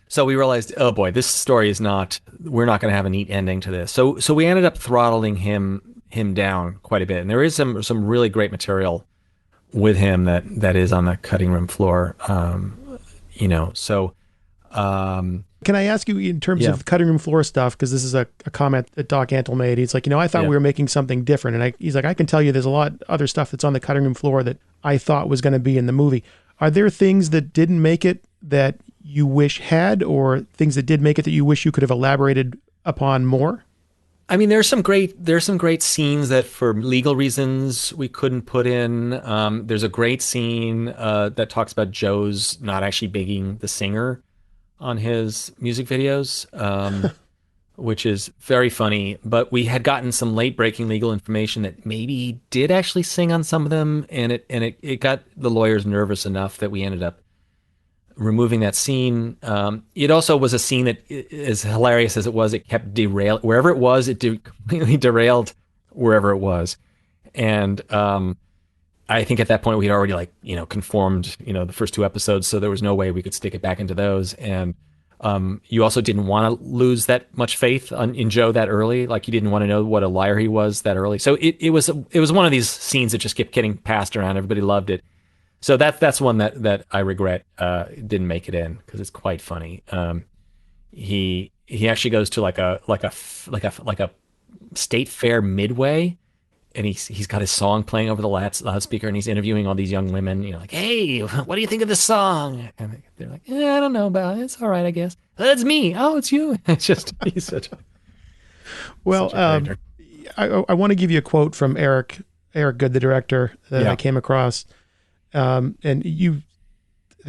So we realized, oh boy, this story we're not going to have a neat ending to this. So we ended up throttling him down quite a bit. And there is some really great material with him that is on the cutting room floor. Can I ask you, in terms of cutting room floor stuff, because this is a comment that Doc Antle made. He's like, I thought we were making something different. And he's like, I can tell you there's a lot other stuff that's on the cutting room floor that I thought was going to be in the movie. Are there things that didn't make it that you wish had, or things that did make it that you wish you could have elaborated upon more? There's some great scenes that for legal reasons we couldn't put in. There's a great scene that talks about Joe's not actually being the singer on his music videos, which is very funny. But we had gotten some late breaking legal information that maybe he did actually sing on some of them, and it got the lawyers nervous enough that we ended up removing that scene. It also was a scene that, as hilarious as it was, it kept derailed wherever it was. It completely derailed wherever it was, and I think at that point we'd already conformed the first 2 episodes, so there was no way we could stick it back into those. And you also didn't want to lose that much faith in Joe that early. Like, you didn't want to know what a liar he was that early. So it was one of these scenes that just kept getting passed around. Everybody loved it. So that's one that I regret didn't make it in, because it's quite funny. He actually goes to like a state fair midway, and he's got his song playing over the loudspeaker, and he's interviewing all these young women. Like, hey, what do you think of this song? And they're like, I don't know about it. It's all right, I guess. That's me. Oh, it's you. It's just, he's such a. Well, I want to give you a quote from Eric Good, the director, that I came across. And you,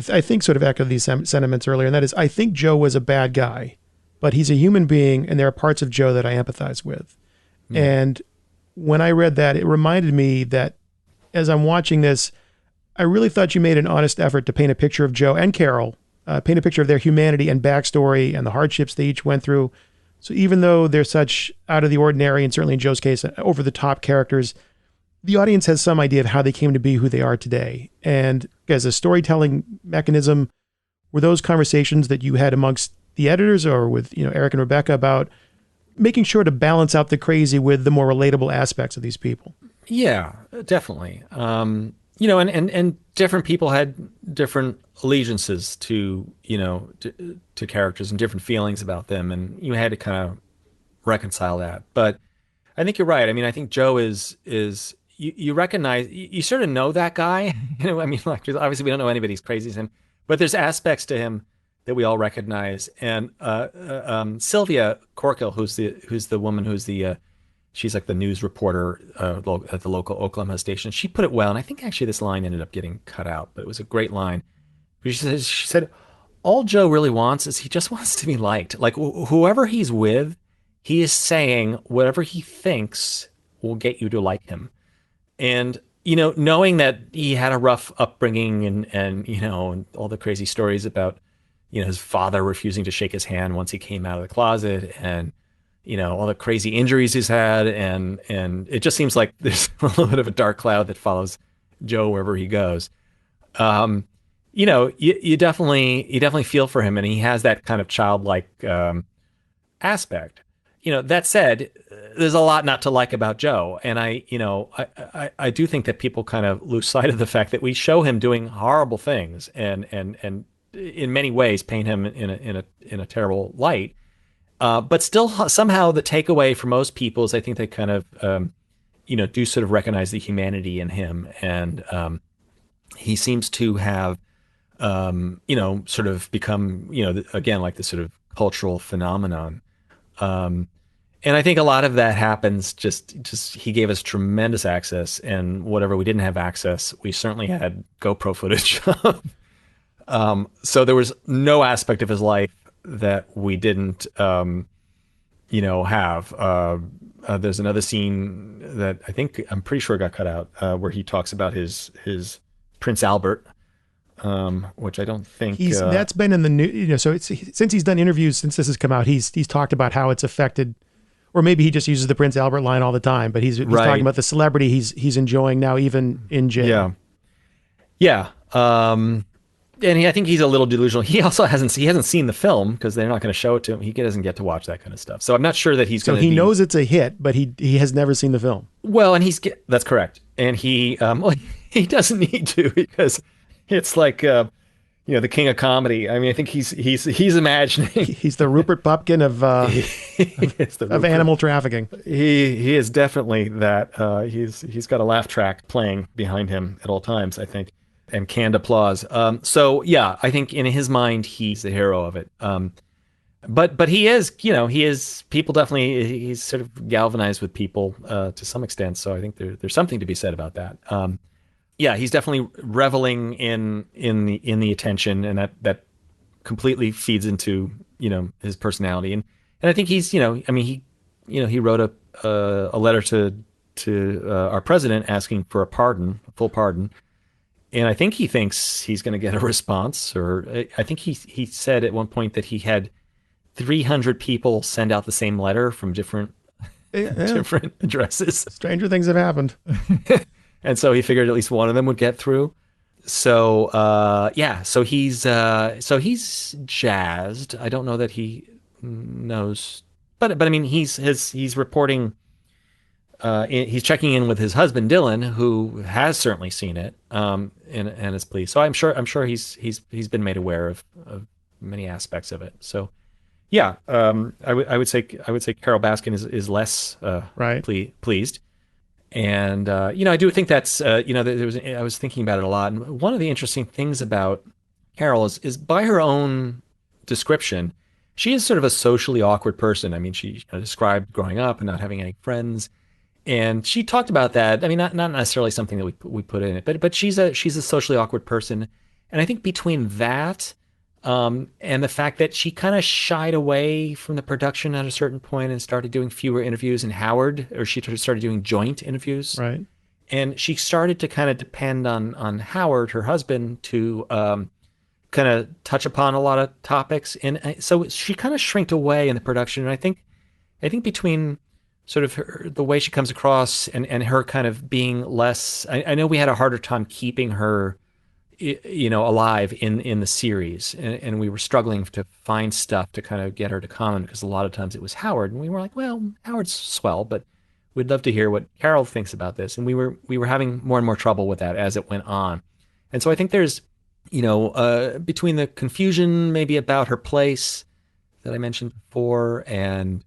I think, sort of echoed these sentiments earlier, and that is, I think Joe was a bad guy, but he's a human being, and there are parts of Joe that I empathize with. And when I read that, it reminded me that as I'm watching this, I really thought you made an honest effort to paint a picture of Joe and Carol, paint a picture of their humanity and backstory and the hardships they each went through. So even though they're such out of the ordinary, and certainly in Joe's case, over the top characters, the audience has some idea of how they came to be who they are today. And as a storytelling mechanism, were those conversations that you had amongst the editors or with Eric and Rebecca about making sure to balance out the crazy with the more relatable aspects of these people? Yeah, definitely. And different people had different allegiances to, to characters and different feelings about them, and you had to kind of reconcile that. But I think you're right. I mean, I think Joe is you recognize you sort of know that guy. I mean, like obviously we don't know anybody's crazy as him, but there's aspects to him that we all recognize. And Sylvia Corkill, who's the woman who's the she's like the news reporter at the local Oklahoma station. She put it well, and I think actually this line ended up getting cut out, but it was a great line. She said, all Joe really wants is he just wants to be liked. Like whoever he's with, he is saying whatever he thinks will get you to like him. And knowing that he had a rough upbringing and and all the crazy stories about his father refusing to shake his hand once he came out of the closet, and all the crazy injuries he's had, and it just seems like there's a little bit of a dark cloud that follows Joe wherever he goes. Um, you definitely feel for him, and he has that kind of childlike aspect. That said, there's a lot not to like about Joe, and I do think that people kind of lose sight of the fact that we show him doing horrible things, and in many ways paint him in a terrible light. But still, somehow the takeaway for most people is I think they kind of do sort of recognize the humanity in him, and he seems to have sort of become again like this sort of cultural phenomenon. And I think a lot of that happens just he gave us tremendous access, and whatever we didn't have access, we certainly had GoPro footage of. So there was no aspect of his life that we didn't, have. There's another scene that I'm pretty sure got cut out, where he talks about his Prince Albert, which I don't think that's been in the news. So since he's done interviews since this has come out, he's talked about how it's affected, or maybe he just uses the Prince Albert line all the time. But he's right. talking about the celebrity he's enjoying now, even in jail. Yeah. And I think he's a little delusional. He also hasn't seen the film because they're not going to show it to him. He doesn't get to watch that kind of stuff. So I'm not sure that he's going to. So he knows it's a hit, but he has never seen the film. Well, and that's correct. And he doesn't need to, because it's like the king of comedy. I mean, I think he's imagining he's the Rupert Pupkin of animal trafficking. He is definitely that. He's got a laugh track playing behind him at all times, I think, and canned applause. So yeah, I think in his mind he's the hero of it. But he is, people definitely, he's sort of galvanized with people to some extent. So I think there's something to be said about that. Yeah, he's definitely reveling in the attention, and that completely feeds into his personality. And I think he's he wrote a letter to our president asking for a full pardon. And I think he thinks he's going to get a response, or I think he said at one point that he had 300 people send out the same letter from different different addresses. Stranger things have happened. And so he figured at least one of them would get through. So so he's jazzed. I don't know that he knows, but I mean he's reporting. He's checking in with his husband Dylan, who has certainly seen it, and is pleased. So I'm sure he's been made aware of many aspects of it. So yeah, I would say Carol Baskin is less right. pleased. And I do think that's I was thinking about it a lot, and one of the interesting things about Carol is by her own description, she is sort of a socially awkward person. I mean, she described growing up and not having any friends, and she talked about that. I mean, not necessarily something that we put in it, but she's a socially awkward person, and I think between that and the fact that she kind of shied away from the production at a certain point and started doing fewer interviews in Howard, or she started doing joint interviews. Right. And she started to kind of depend on Howard, her husband, to kind of touch upon a lot of topics. And so she kind of shrinked away in the production. And I think between sort of the way she comes across and her kind of being less, I know we had a harder time keeping her alive in the series, and we were struggling to find stuff to kind of get her to comment, because a lot of times it was Howard, and we were like, well, Howard's swell, but we'd love to hear what Carol thinks about this. And we were having more and more trouble with that as it went on. And so I think there's, between the confusion maybe about her place that I mentioned before, and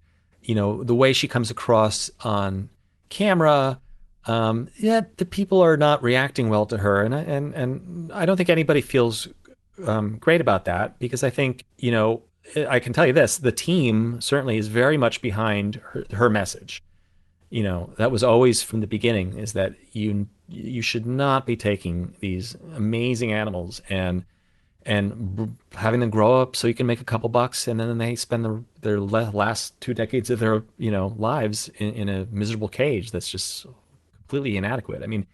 the way she comes across on camera, the people are not reacting well to her, and I don't think anybody feels great about that, because I think I can tell you this: the team certainly is very much behind her message. That was always from the beginning, is that you should not be taking these amazing animals and having them grow up so you can make a couple bucks, and then they spend their last 2 decades of their lives in a miserable cage that's just completely inadequate. I mean,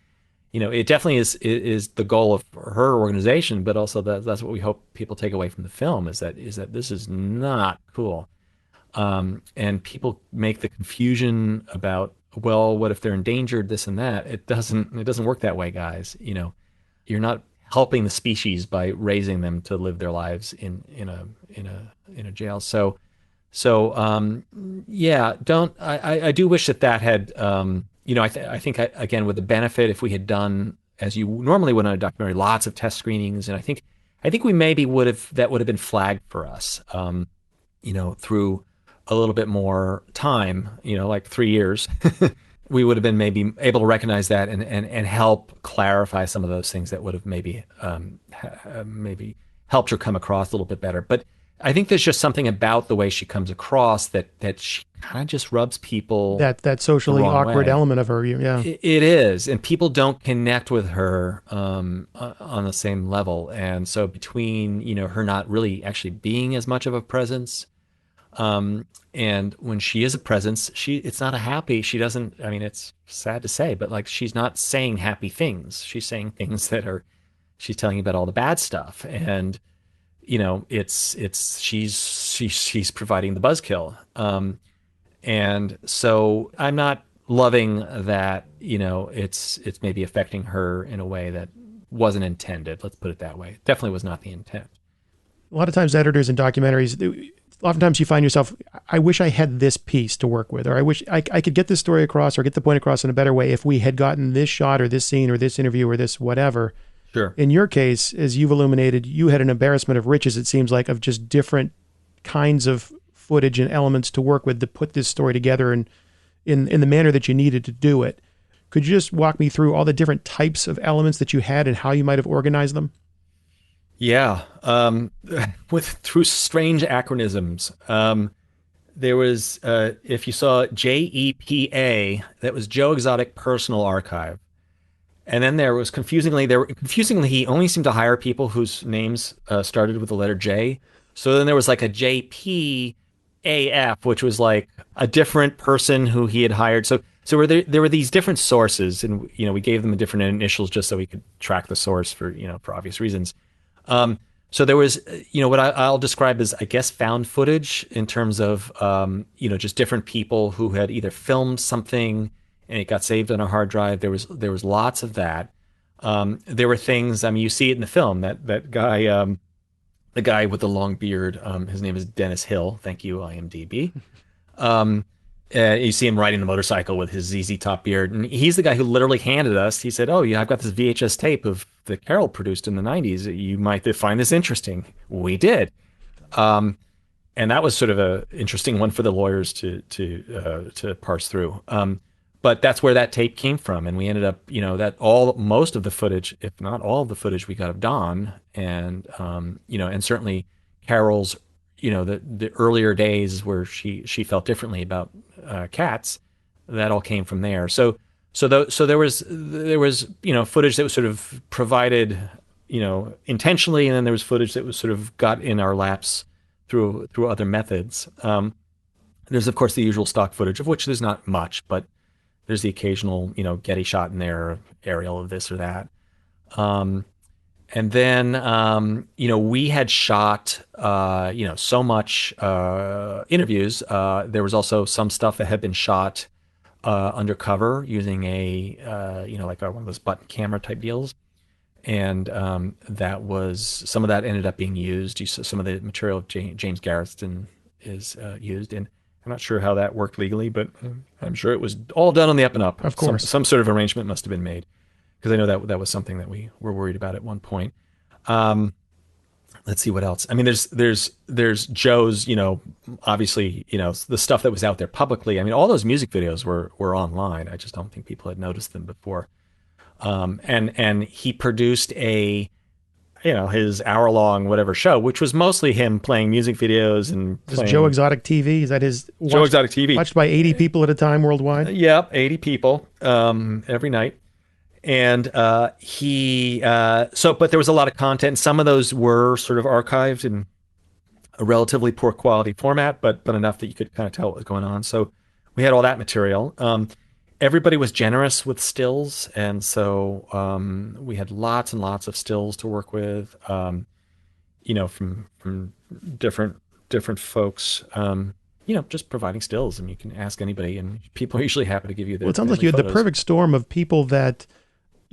it definitely is the goal of her organization, but also that's what we hope people take away from the film, is that this is not cool. And people make the confusion about, well, what if they're endangered, this and that. It doesn't work that way, guys. You're not helping the species by raising them to live their lives in a jail. Yeah, I do wish that had, I think again, with the benefit, if we had done, as you normally would on a documentary, lots of test screenings, and I think we maybe would have been flagged for us, through a little bit more time, like 3 years, we would have been maybe able to recognize that and help clarify some of those things that would have maybe helped her come across a little bit better. But I think there's just something about the way she comes across that she kind of just rubs people that socially awkward element of her. Yeah, it is, and people don't connect with her on the same level. And so between her not really actually being as much of a presence, and when she is a presence, it's not a happy. She doesn't. I mean, it's sad to say, but like, she's not saying happy things. She's saying things she's telling you about all the bad stuff, and she's providing the buzzkill. And so I'm not loving that. It's maybe affecting her in a way that wasn't intended. Let's put it that way. Definitely was not the intent. A lot of times, editors in documentaries, oftentimes you find yourself, I wish I had this piece to work with, or I wish I could get this story across or get the point across in a better way if we had gotten this shot or this scene or this interview or this whatever. Sure. In your case, as you've illuminated, you had an embarrassment of riches, it seems like, of just different kinds of footage and elements to work with to put this story together in the manner that you needed to do it. Could you just walk me through all the different types of elements that you had and how you might have organized them? Yeah. Through strange acronyms. There was, if you saw JEPA, that was Joe Exotic Personal Archive. And then there was confusingly, he only seemed to hire people whose names started with the letter J. So then there was like a JPAF, which was like a different person who he had hired. So there were these different sources, and we gave them different initials just so we could track the source for obvious reasons. So there was what I'll describe as, I guess, found footage, in terms of just different people who had either filmed something and it got saved on a hard drive. There was lots of that. There were things, I mean, you see it in the film, that guy, the guy with the long beard, his name is Dennis Hill. Thank you, IMDb. You see him riding the motorcycle with his ZZ Top beard, and he's the guy who literally handed us. He said, "Oh, yeah, I've got this VHS tape of that Carol produced in the '90s. You might find this interesting." We did, and that was sort of a interesting one for the lawyers to parse through. But that's where that tape came from, and we ended up, most of the footage, if not all of the footage, we got of Dawn, and and certainly Carol's, the earlier days where she felt differently about cats, that all came from there. So there was footage that was sort of provided intentionally, and then there was footage that was sort of got in our laps through other methods. There's of course the usual stock footage, of which there's not much, but there's the occasional Getty shot in there, aerial of this or that. And then, we had shot, so much interviews. There was also some stuff that had been shot undercover using like one of those button camera type deals. And that was, some of that ended up being used. Some of the material of James Garretson is used. And I'm not sure how that worked legally, but I'm sure it was all done on the up and up. Of course. Some sort of arrangement must have been made, because I know that was something that we were worried about at one point. Let's see what else. I mean, there's Joe's, obviously, the stuff that was out there publicly. I mean, all those music videos were online. I just don't think people had noticed them before. And he produced his hour-long whatever show, which was mostly him playing music videos and playing. Joe Exotic TV, is that his? Joe Exotic TV. Watched by 80 people at a time worldwide? Yep, 80 people every night. And but there was a lot of content. Some of those were sort of archived in a relatively poor quality format, but enough that you could kind of tell what was going on. So we had all that material. Everybody was generous with stills, and so we had lots and lots of stills to work with. From different folks. Just providing stills, and you can ask anybody, and people are usually happy to give you their. Well, it sounds like you had photos. the perfect storm of people that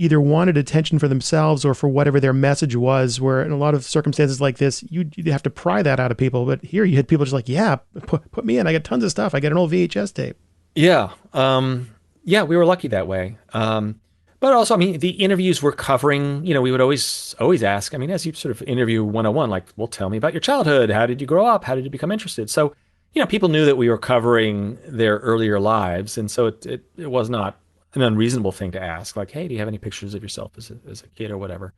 either wanted attention for themselves or for whatever their message was, where in a lot of circumstances like this, you'd have to pry that out of people. But here you had people just like, yeah, put me in. I got tons of stuff. I got an old VHS tape. Yeah. We were lucky that way. But also, I mean, the interviews were covering, we would always ask, I mean, as you sort of interview 101, like, well, tell me about your childhood. How did you grow up? How did you become interested? So, people knew that we were covering their earlier lives. And so it was not an unreasonable thing to ask, like, hey, do you have any pictures of yourself as a kid or whatever?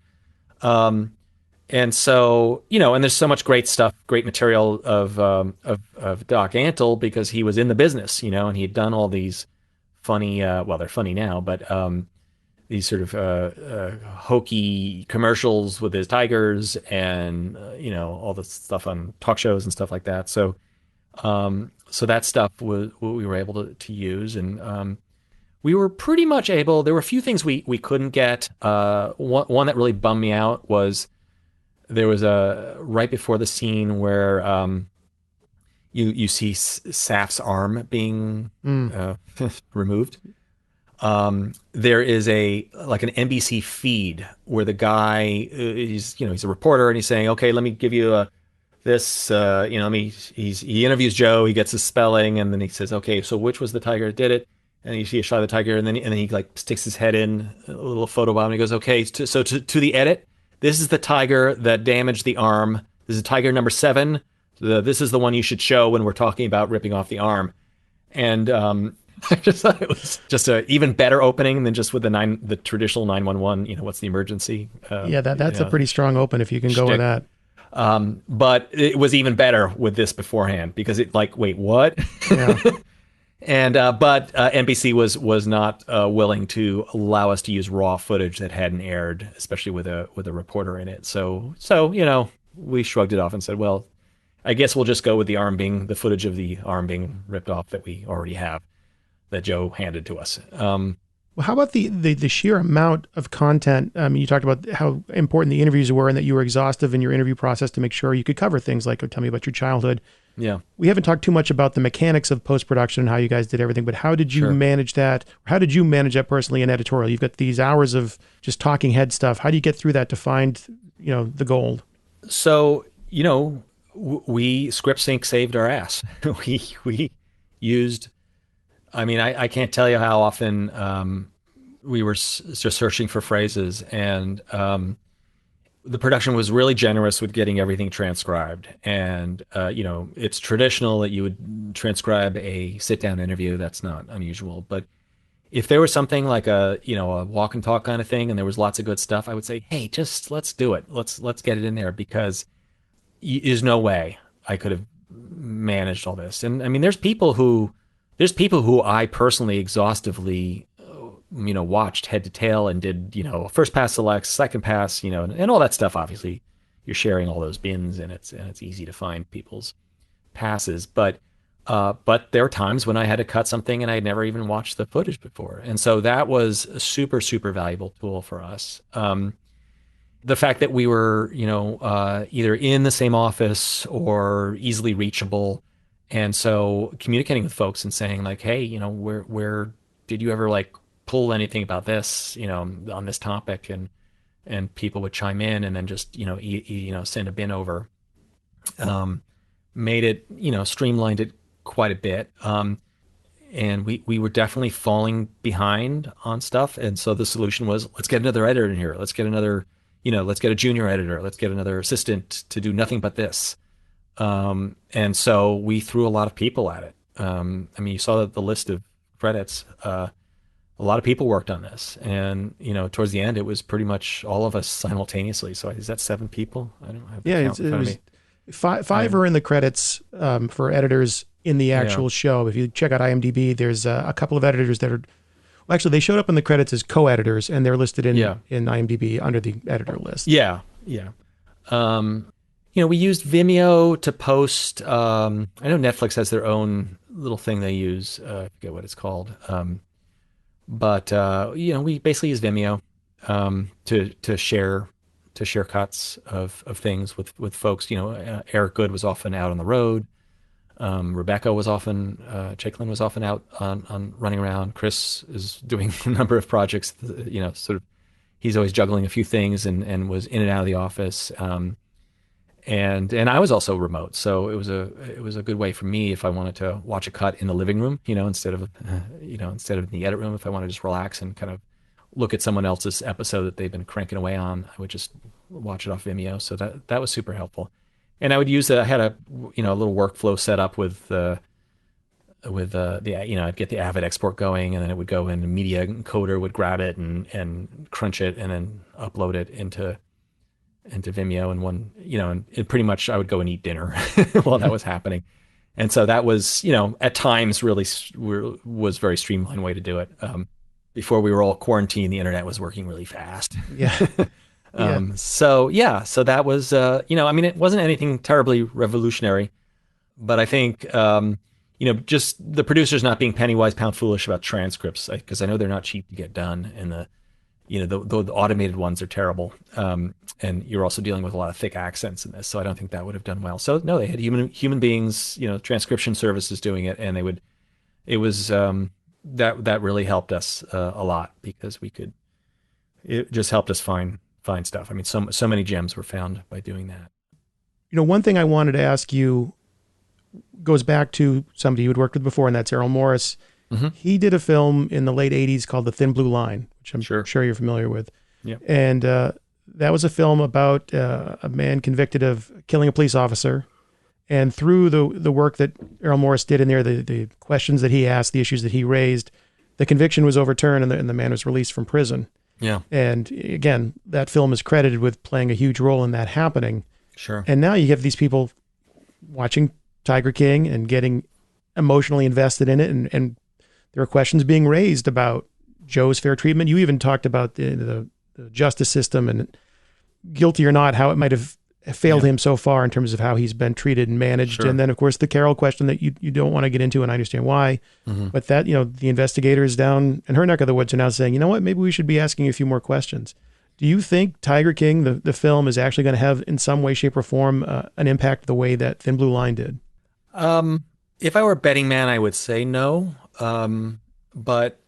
And so, and there's so much great stuff, great material of Doc Antle, because he was in the business, and he had done all these funny, well, they're funny now, but these sort of hokey commercials with his tigers and, all the stuff on talk shows and stuff like that. So that stuff was what we were able to use. And we were pretty much able, there were a few things we couldn't get. One that really bummed me out was there was right before the scene where you see Saf's arm being removed. There is an NBC feed where the guy he's a reporter and he's saying, okay, let me give you this, he interviews Joe, he gets his spelling, and then he says, okay, so which was the tiger that did it? And you see a shot of the tiger, and then he like sticks his head in a little photo bomb, and he goes, okay, so to the edit, this is the tiger that damaged the arm. This is tiger number 7. This is the one you should show when we're talking about ripping off the arm. And I just thought it was just an even better opening than just with the traditional 911. What's the emergency? That's a pretty strong open if you can go with that. But it was even better with this beforehand, because it like, wait, what? Yeah. And but NBC was not willing to allow us to use raw footage that hadn't aired, especially with a reporter in it. So we shrugged it off and said, well, I guess we'll just go with the footage of the arm being ripped off that we already have, that Joe handed to us. Well, how about the sheer amount of content? I mean, you talked about how important the interviews were and that you were exhaustive in your interview process to make sure you could cover things like, tell me about your childhood. Yeah. We haven't talked too much about the mechanics of post-production and how you guys did everything, but how did you manage that? How did you manage that personally in editorial? You've got these hours of just talking head stuff. How do you get through that to find, the gold? So, we ScriptSync saved our ass. we used, I mean, I can't tell you how often we were just searching for phrases, and the production was really generous with getting everything transcribed. And, it's traditional that you would transcribe a sit-down interview. That's not unusual. But if there was something like a walk and talk kind of thing, and there was lots of good stuff, I would say, hey, just let's do it. Let's get it in there, because there's no way I could have managed all this. And I mean, there's people who I personally exhaustively watched head to tail and did, first pass selects, second pass, and all that stuff. Obviously you're sharing all those bins, and it's easy to find people's passes. But there are times when I had to cut something and I had never even watched the footage before. And so that was a super, super valuable tool for us. The fact that we were, either in the same office or easily reachable. And so communicating with folks and saying like, hey, where did you ever like pull anything about this, on this topic, and people would chime in, and then just, send a bin over, made it, streamlined it quite a bit. And we were definitely falling behind on stuff. And so the solution was, let's get another editor in here. Let's get another, let's get a junior editor. Let's get another assistant to do nothing but this. And so we threw a lot of people at it. I mean, you saw the list of credits. A lot of people worked on this, and towards the end, it was pretty much all of us simultaneously. So is that 7 people? I don't have the count in front of me. Five are in the credits for editors in the actual show. If you check out IMDb, there's a couple of editors that are, well, actually, they showed up in the credits as co-editors, and they're listed in IMDb under the editor list. Yeah. We used Vimeo to post. I know Netflix has their own little thing they use. I forget what it's called. But we basically use Vimeo to share cuts of things with folks. Eric Good was often out on the road. Rebecca was often, Chaiklin was often out on running around. Chris is doing a number of projects. Sort of, he's always juggling a few things and was in and out of the office. And I was also remote, so it was a good way for me if I wanted to watch a cut in the living room, instead of in the edit room. If I wanted to just relax and kind of look at someone else's episode that they've been cranking away on, I would just watch it off Vimeo. So that was super helpful. And I would use I had a little workflow set up with I'd get the Avid export going, and then it would go in. The media encoder would grab it and crunch it, and then upload it into Vimeo, and pretty much I would go and eat dinner while that was happening. And so that was, at times really was very streamlined way to do it. Before we were all quarantined, the internet was working really fast. Yeah. So that was, it wasn't anything terribly revolutionary, but I think, just the producers not being penny wise, pound foolish about transcripts, because I know they're not cheap to get done, and the automated ones are terrible. And you're also dealing with a lot of thick accents in this. So I don't think that would have done well. So no, they had human beings, transcription services doing it. And that really helped us a lot, because it just helped us find stuff. I mean, so many gems were found by doing that. One thing I wanted to ask you goes back to somebody you had worked with before, and that's Errol Morris. Mm-hmm. He did a film in the late 80s called The Thin Blue Line, which I'm sure you're familiar with. Yeah. And that was a film about a man convicted of killing a police officer. And through the work that Errol Morris did in there, the questions that he asked, the issues that he raised, the conviction was overturned, and the man was released from prison. Yeah. And again, that film is credited with playing a huge role in that happening. Sure. And now you have these people watching Tiger King and getting emotionally invested in it, and there are questions being raised about Joe's fair treatment. You even talked about the justice system, and guilty or not, how it might have failed him so far in terms of how he's been treated and managed. Sure. And then, of course, the Carol question that you don't want to get into, and I understand why. Mm-hmm. But that, the investigators down in her neck of the woods are now saying, you know what, maybe we should be asking a few more questions. Do you think Tiger King, the film, is actually going to have, in some way, shape, or form, an impact the way that Thin Blue Line did? If I were a betting man, I would say no. But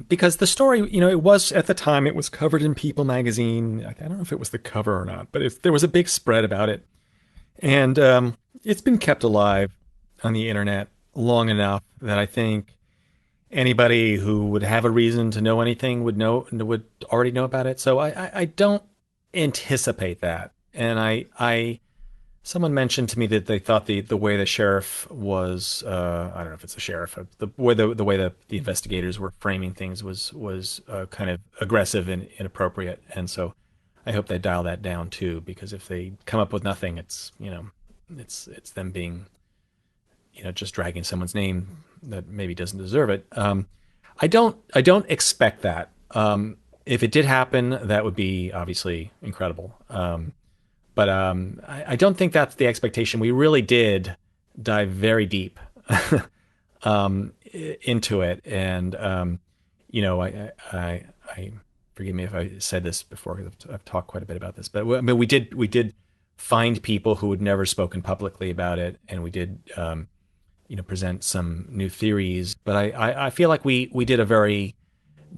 because the story, it was, at the time, it was covered in People magazine. I don't know if it was the cover or not, but there was a big spread about it. And it's been kept alive on the internet long enough that I think anybody who would have a reason to know anything would already know about it. So I don't anticipate that. And someone mentioned to me that they thought the way the sheriff was, I don't know if it's the sheriff, the way the investigators were framing things was kind of aggressive and inappropriate. And so I hope they dial that down too, because if they come up with nothing, it's them being, just dragging someone's name that maybe doesn't deserve it. I don't expect that. If it did happen, that would be obviously incredible. But I don't think that's the expectation. We really did dive very deep into it, and I forgive me if I said this before, because I've talked quite a bit about this. But we did find people who had never spoken publicly about it, and we did present some new theories. But I feel like we did a very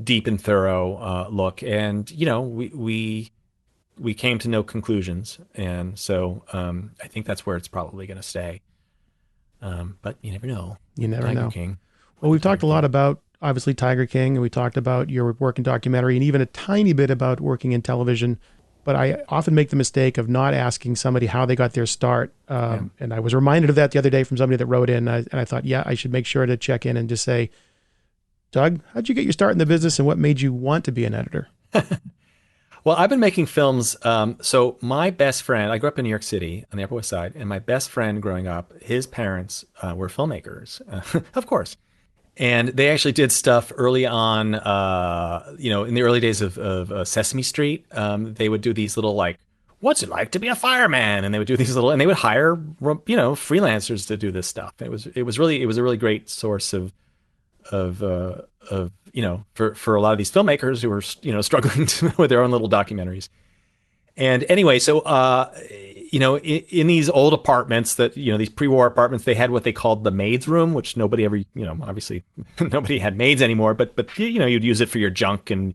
deep and thorough look, and we came to no conclusions, and so I think that's where it's probably going to stay. But you never know. You never Tiger know. King. Well, we've talked Tiger a lot King. about obviously Tiger King, and we talked about your work in documentary, and even a tiny bit about working in television. But I often make the mistake of not asking somebody how they got their start. Yeah. And I was reminded of that the other day from somebody that wrote in, and I thought, yeah, I should make sure to check in and just say, Doug, how'd you get your start in the business, and what made you want to be an editor? Well, I've been making films. So my best friend, I grew up in New York City on the Upper West Side, and my best friend growing up, his parents were filmmakers, of course. And they actually did stuff early on, in the early days of Sesame Street. They would do these little like, what's it like to be a fireman? And they would do these little, and they would hire, freelancers to do this stuff. It was a really great source of for a lot of these filmmakers who were struggling with their own little documentaries. And anyway, so in these old apartments that these pre-war apartments, they had what they called the maid's room, which nobody ever obviously nobody had maids anymore, but you'd use it for your junk and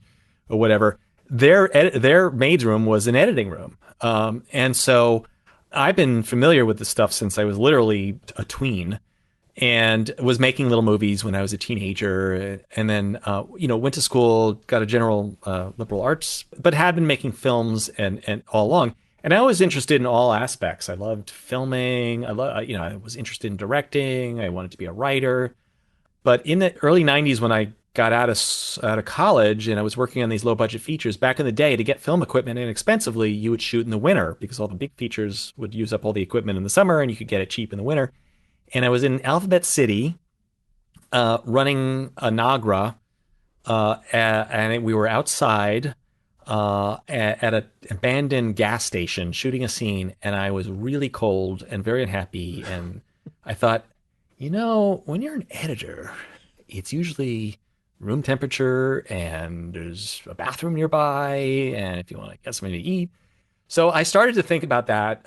or whatever. Their maid's room was an editing room, and so I've been familiar with this stuff since I was literally a tween and was making little movies when I was a teenager, and then went to school, got a general liberal arts, but had been making films and all along. And I was interested in all aspects. I loved filming. I was interested in directing. I wanted to be a writer. But in the early '90s, when I got out of college and I was working on these low budget features, back in the day, to get film equipment inexpensively, you would shoot in the winter because all the big features would use up all the equipment in the summer, and you could get it cheap in the winter. And I was in Alphabet City, running a Nagra, and we were outside at an abandoned gas station shooting a scene, and I was really cold and very unhappy. And I thought, when you're an editor, it's usually room temperature, and there's a bathroom nearby, and if you want to get something to eat. So I started to think about that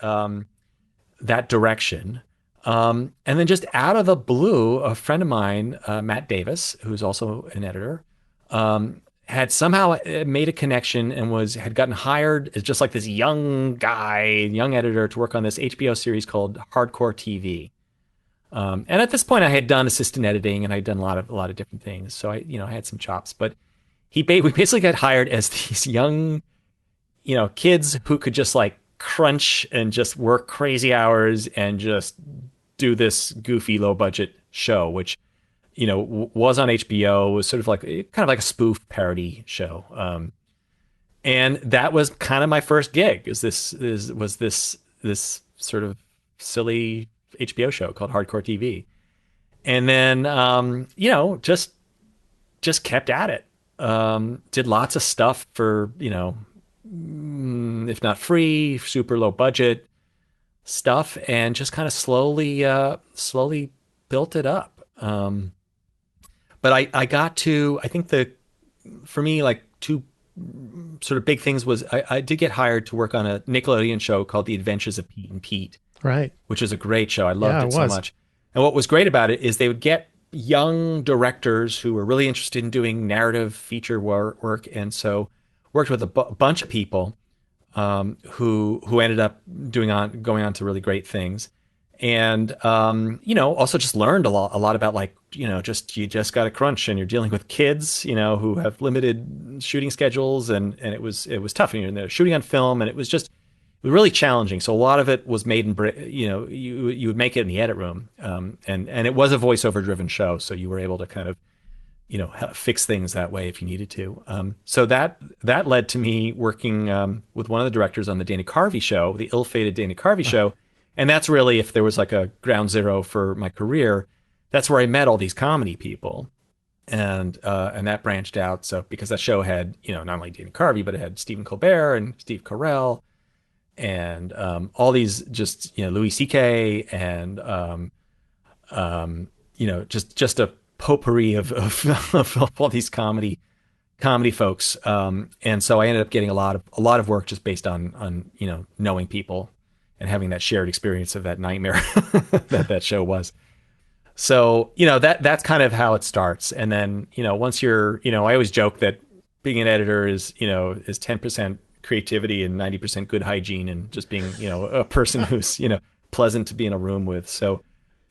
direction. And then just out of the blue, a friend of mine, Matt Davis, who's also an editor, had somehow made a connection and had gotten hired as just like this young editor to work on this HBO series called Hardcore TV. And at this point, I had done assistant editing and I'd done a lot of different things, so I had some chops. But we basically got hired as these young, kids who could just like crunch and just work crazy hours and just do this goofy low budget show, which was on HBO, was sort of like kind of like a spoof parody show, and that was kind of my first gig. Was this sort of silly HBO show called Hardcore TV, and then just kept at it. Did lots of stuff for if not free, super low budget stuff, and just kind of slowly built it up. But I got to, I think for me, like two sort of big things was I did get hired to work on a Nickelodeon show called The Adventures of Pete and Pete, Right. which is a great show. I loved Yeah, it it so was. much. And what was great about it is they would get young directors who were really interested in doing narrative feature work, and so worked with a bunch of people who ended up going on to really great things. And also just learned a lot about like, you just got to crunch, and you're dealing with kids, who have limited shooting schedules, and it was tough. And they're shooting on film, and it was really challenging. So a lot of it was made in, you would make it in the edit room, and it was a voiceover driven show, so you were able to kind of fix things that way if you needed to. So that led to me working with one of the directors on the Dana Carvey show, the ill-fated Dana Carvey show. And that's really, if there was like a ground zero for my career, that's where I met all these comedy people. And that branched out. So because that show had, not only Dana Carvey, but it had Stephen Colbert and Steve Carell and all these just, Louis C.K. and, just a potpourri of all these comedy folks. And so I ended up getting a lot of work just based on knowing people and having that shared experience of that nightmare that show was. So, that's kind of how it starts. And then, once you're, I always joke that being an editor is 10% creativity and 90% good hygiene, and just being, a person who's, pleasant to be in a room with. So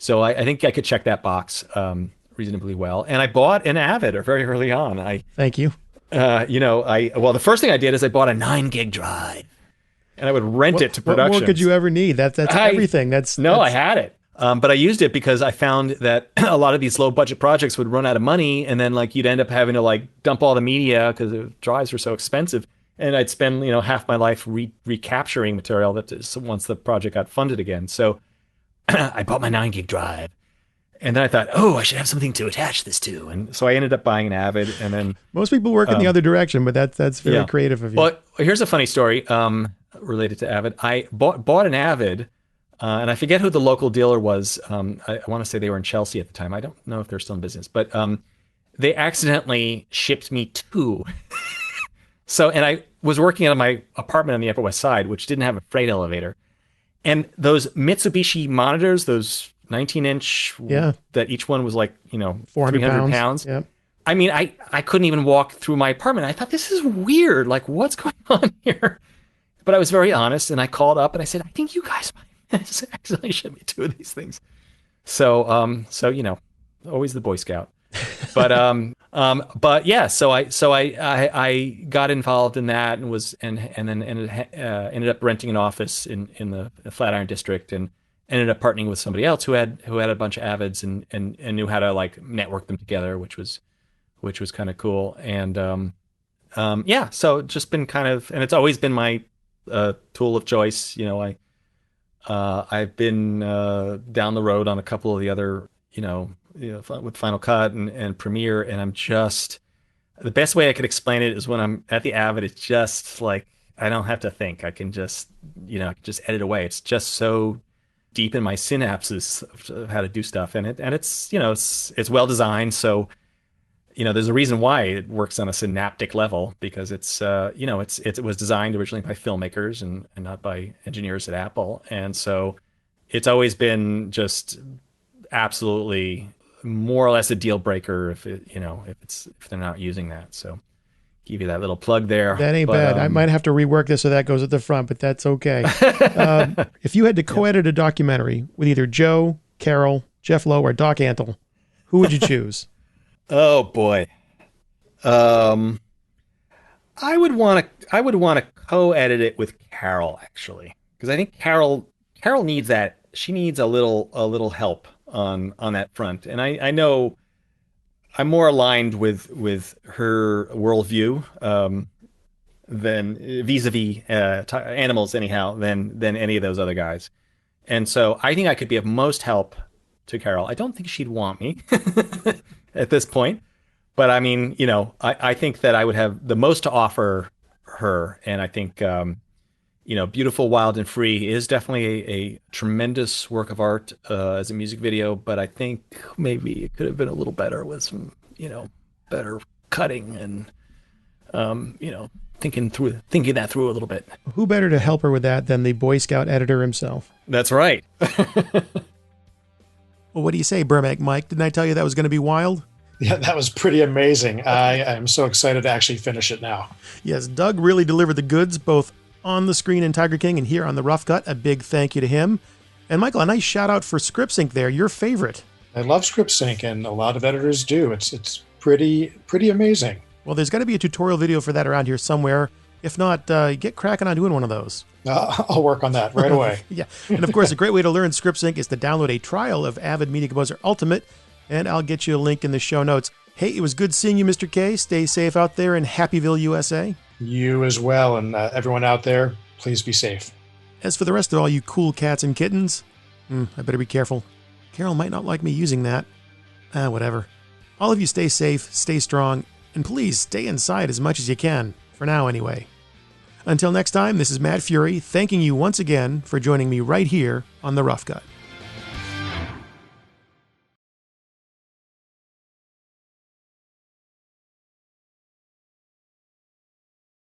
So I think I could check that box reasonably well. And I bought an Avid very early on. Thank you. Well, the first thing I did is I bought a 9 gig drive, and I would rent it to production. What more could you ever need? That's everything. I had it. But I used it because I found that a lot of these low budget projects would run out of money, and then like you'd end up having to like dump all the media because the drives were so expensive. And I'd spend half my life recapturing material that once the project got funded again. So I bought my 9 gig drive, and then I thought, oh, I should have something to attach this to, and so I ended up buying an Avid. And then most people work in the other direction, but that's very creative of you. Well, here's a funny story related to Avid. I bought an Avid. And I forget who the local dealer was. I want to say they were in Chelsea at the time. I don't know if they're still in business, but they accidentally shipped me 2. And I was working at my apartment on the Upper West Side, which didn't have a freight elevator. And those Mitsubishi monitors, those 19-inch, that each one was like, 400 pounds. Yep. I mean, I couldn't even walk through my apartment. I thought, this is weird. Like, what's going on here? But I was very honest, and I called up and I said, I think you guys might actually shipped me 2 of these things. So always the Boy Scout. But yeah, so I got involved in that and then ended up renting an office in the Flatiron district, and ended up partnering with somebody else who had a bunch of Avids and knew how to like network them together, which was kind of cool. And so just been kind of, and it's always been my tool of choice. I've been down the road on a couple of the other, with Final Cut and Premiere, and I'm just, the best way I could explain it is when I'm at the Avid, it's just like, I don't have to think. I can just, just edit away. It's just so deep in my synapses of how to do stuff. And it's it's well designed. So, there's a reason why it works on a synaptic level, because it was designed originally by filmmakers and not by engineers at Apple. And so it's always been just absolutely more or less a deal breaker if they're not using that. So give you that little plug there. That ain't bad. I might have to rework this so that goes at the front, but that's okay. If you had to co-edit a documentary with either Joe, Carol, Jeff Lowe, or Doc Antle, who would you choose? Oh boy. I would want to co-edit it with Carol, actually, because I think Carol needs that. She needs a little help on that front. And I know I'm more aligned with her worldview than vis-a-vis animals anyhow than any of those other guys. And so I think I could be of most help to Carol. I don't think she'd want me at this point, but I mean, I think that I would have the most to offer her. And I think, Beautiful, Wild and Free is definitely a tremendous work of art as a music video, but I think maybe it could have been a little better with some, better cutting and, thinking that through a little bit. Who better to help her with that than the Boy Scout editor himself? That's right. Well, what do you say, Burmac Mike? Didn't I tell you that was going to be wild? Yeah, that was pretty amazing. I am so excited to actually finish it now. Yes, Doug really delivered the goods, both on the screen in Tiger King and here on the Rough Cut. A big thank you to him. And Michael, a nice shout out for ScriptSync there, your favorite. I love ScriptSync, and a lot of editors do. It's pretty amazing. Well, there's got to be a tutorial video for that around here somewhere. If not, get cracking on doing one of those. I'll work on that right away. Yeah. And of course, a great way to learn ScriptSync is to download a trial of Avid Media Composer Ultimate, and I'll get you a link in the show notes. Hey, it was good seeing you, Mr. K. Stay safe out there in Happyville, USA. You as well, and everyone out there, please be safe. As for the rest of all you cool cats and kittens, I better be careful. Carol might not like me using that. Whatever. All of you stay safe, stay strong, and please stay inside as much as you can. For now, anyway. Until next time, this is Matt Fury, thanking you once again for joining me right here on The Rough Cut.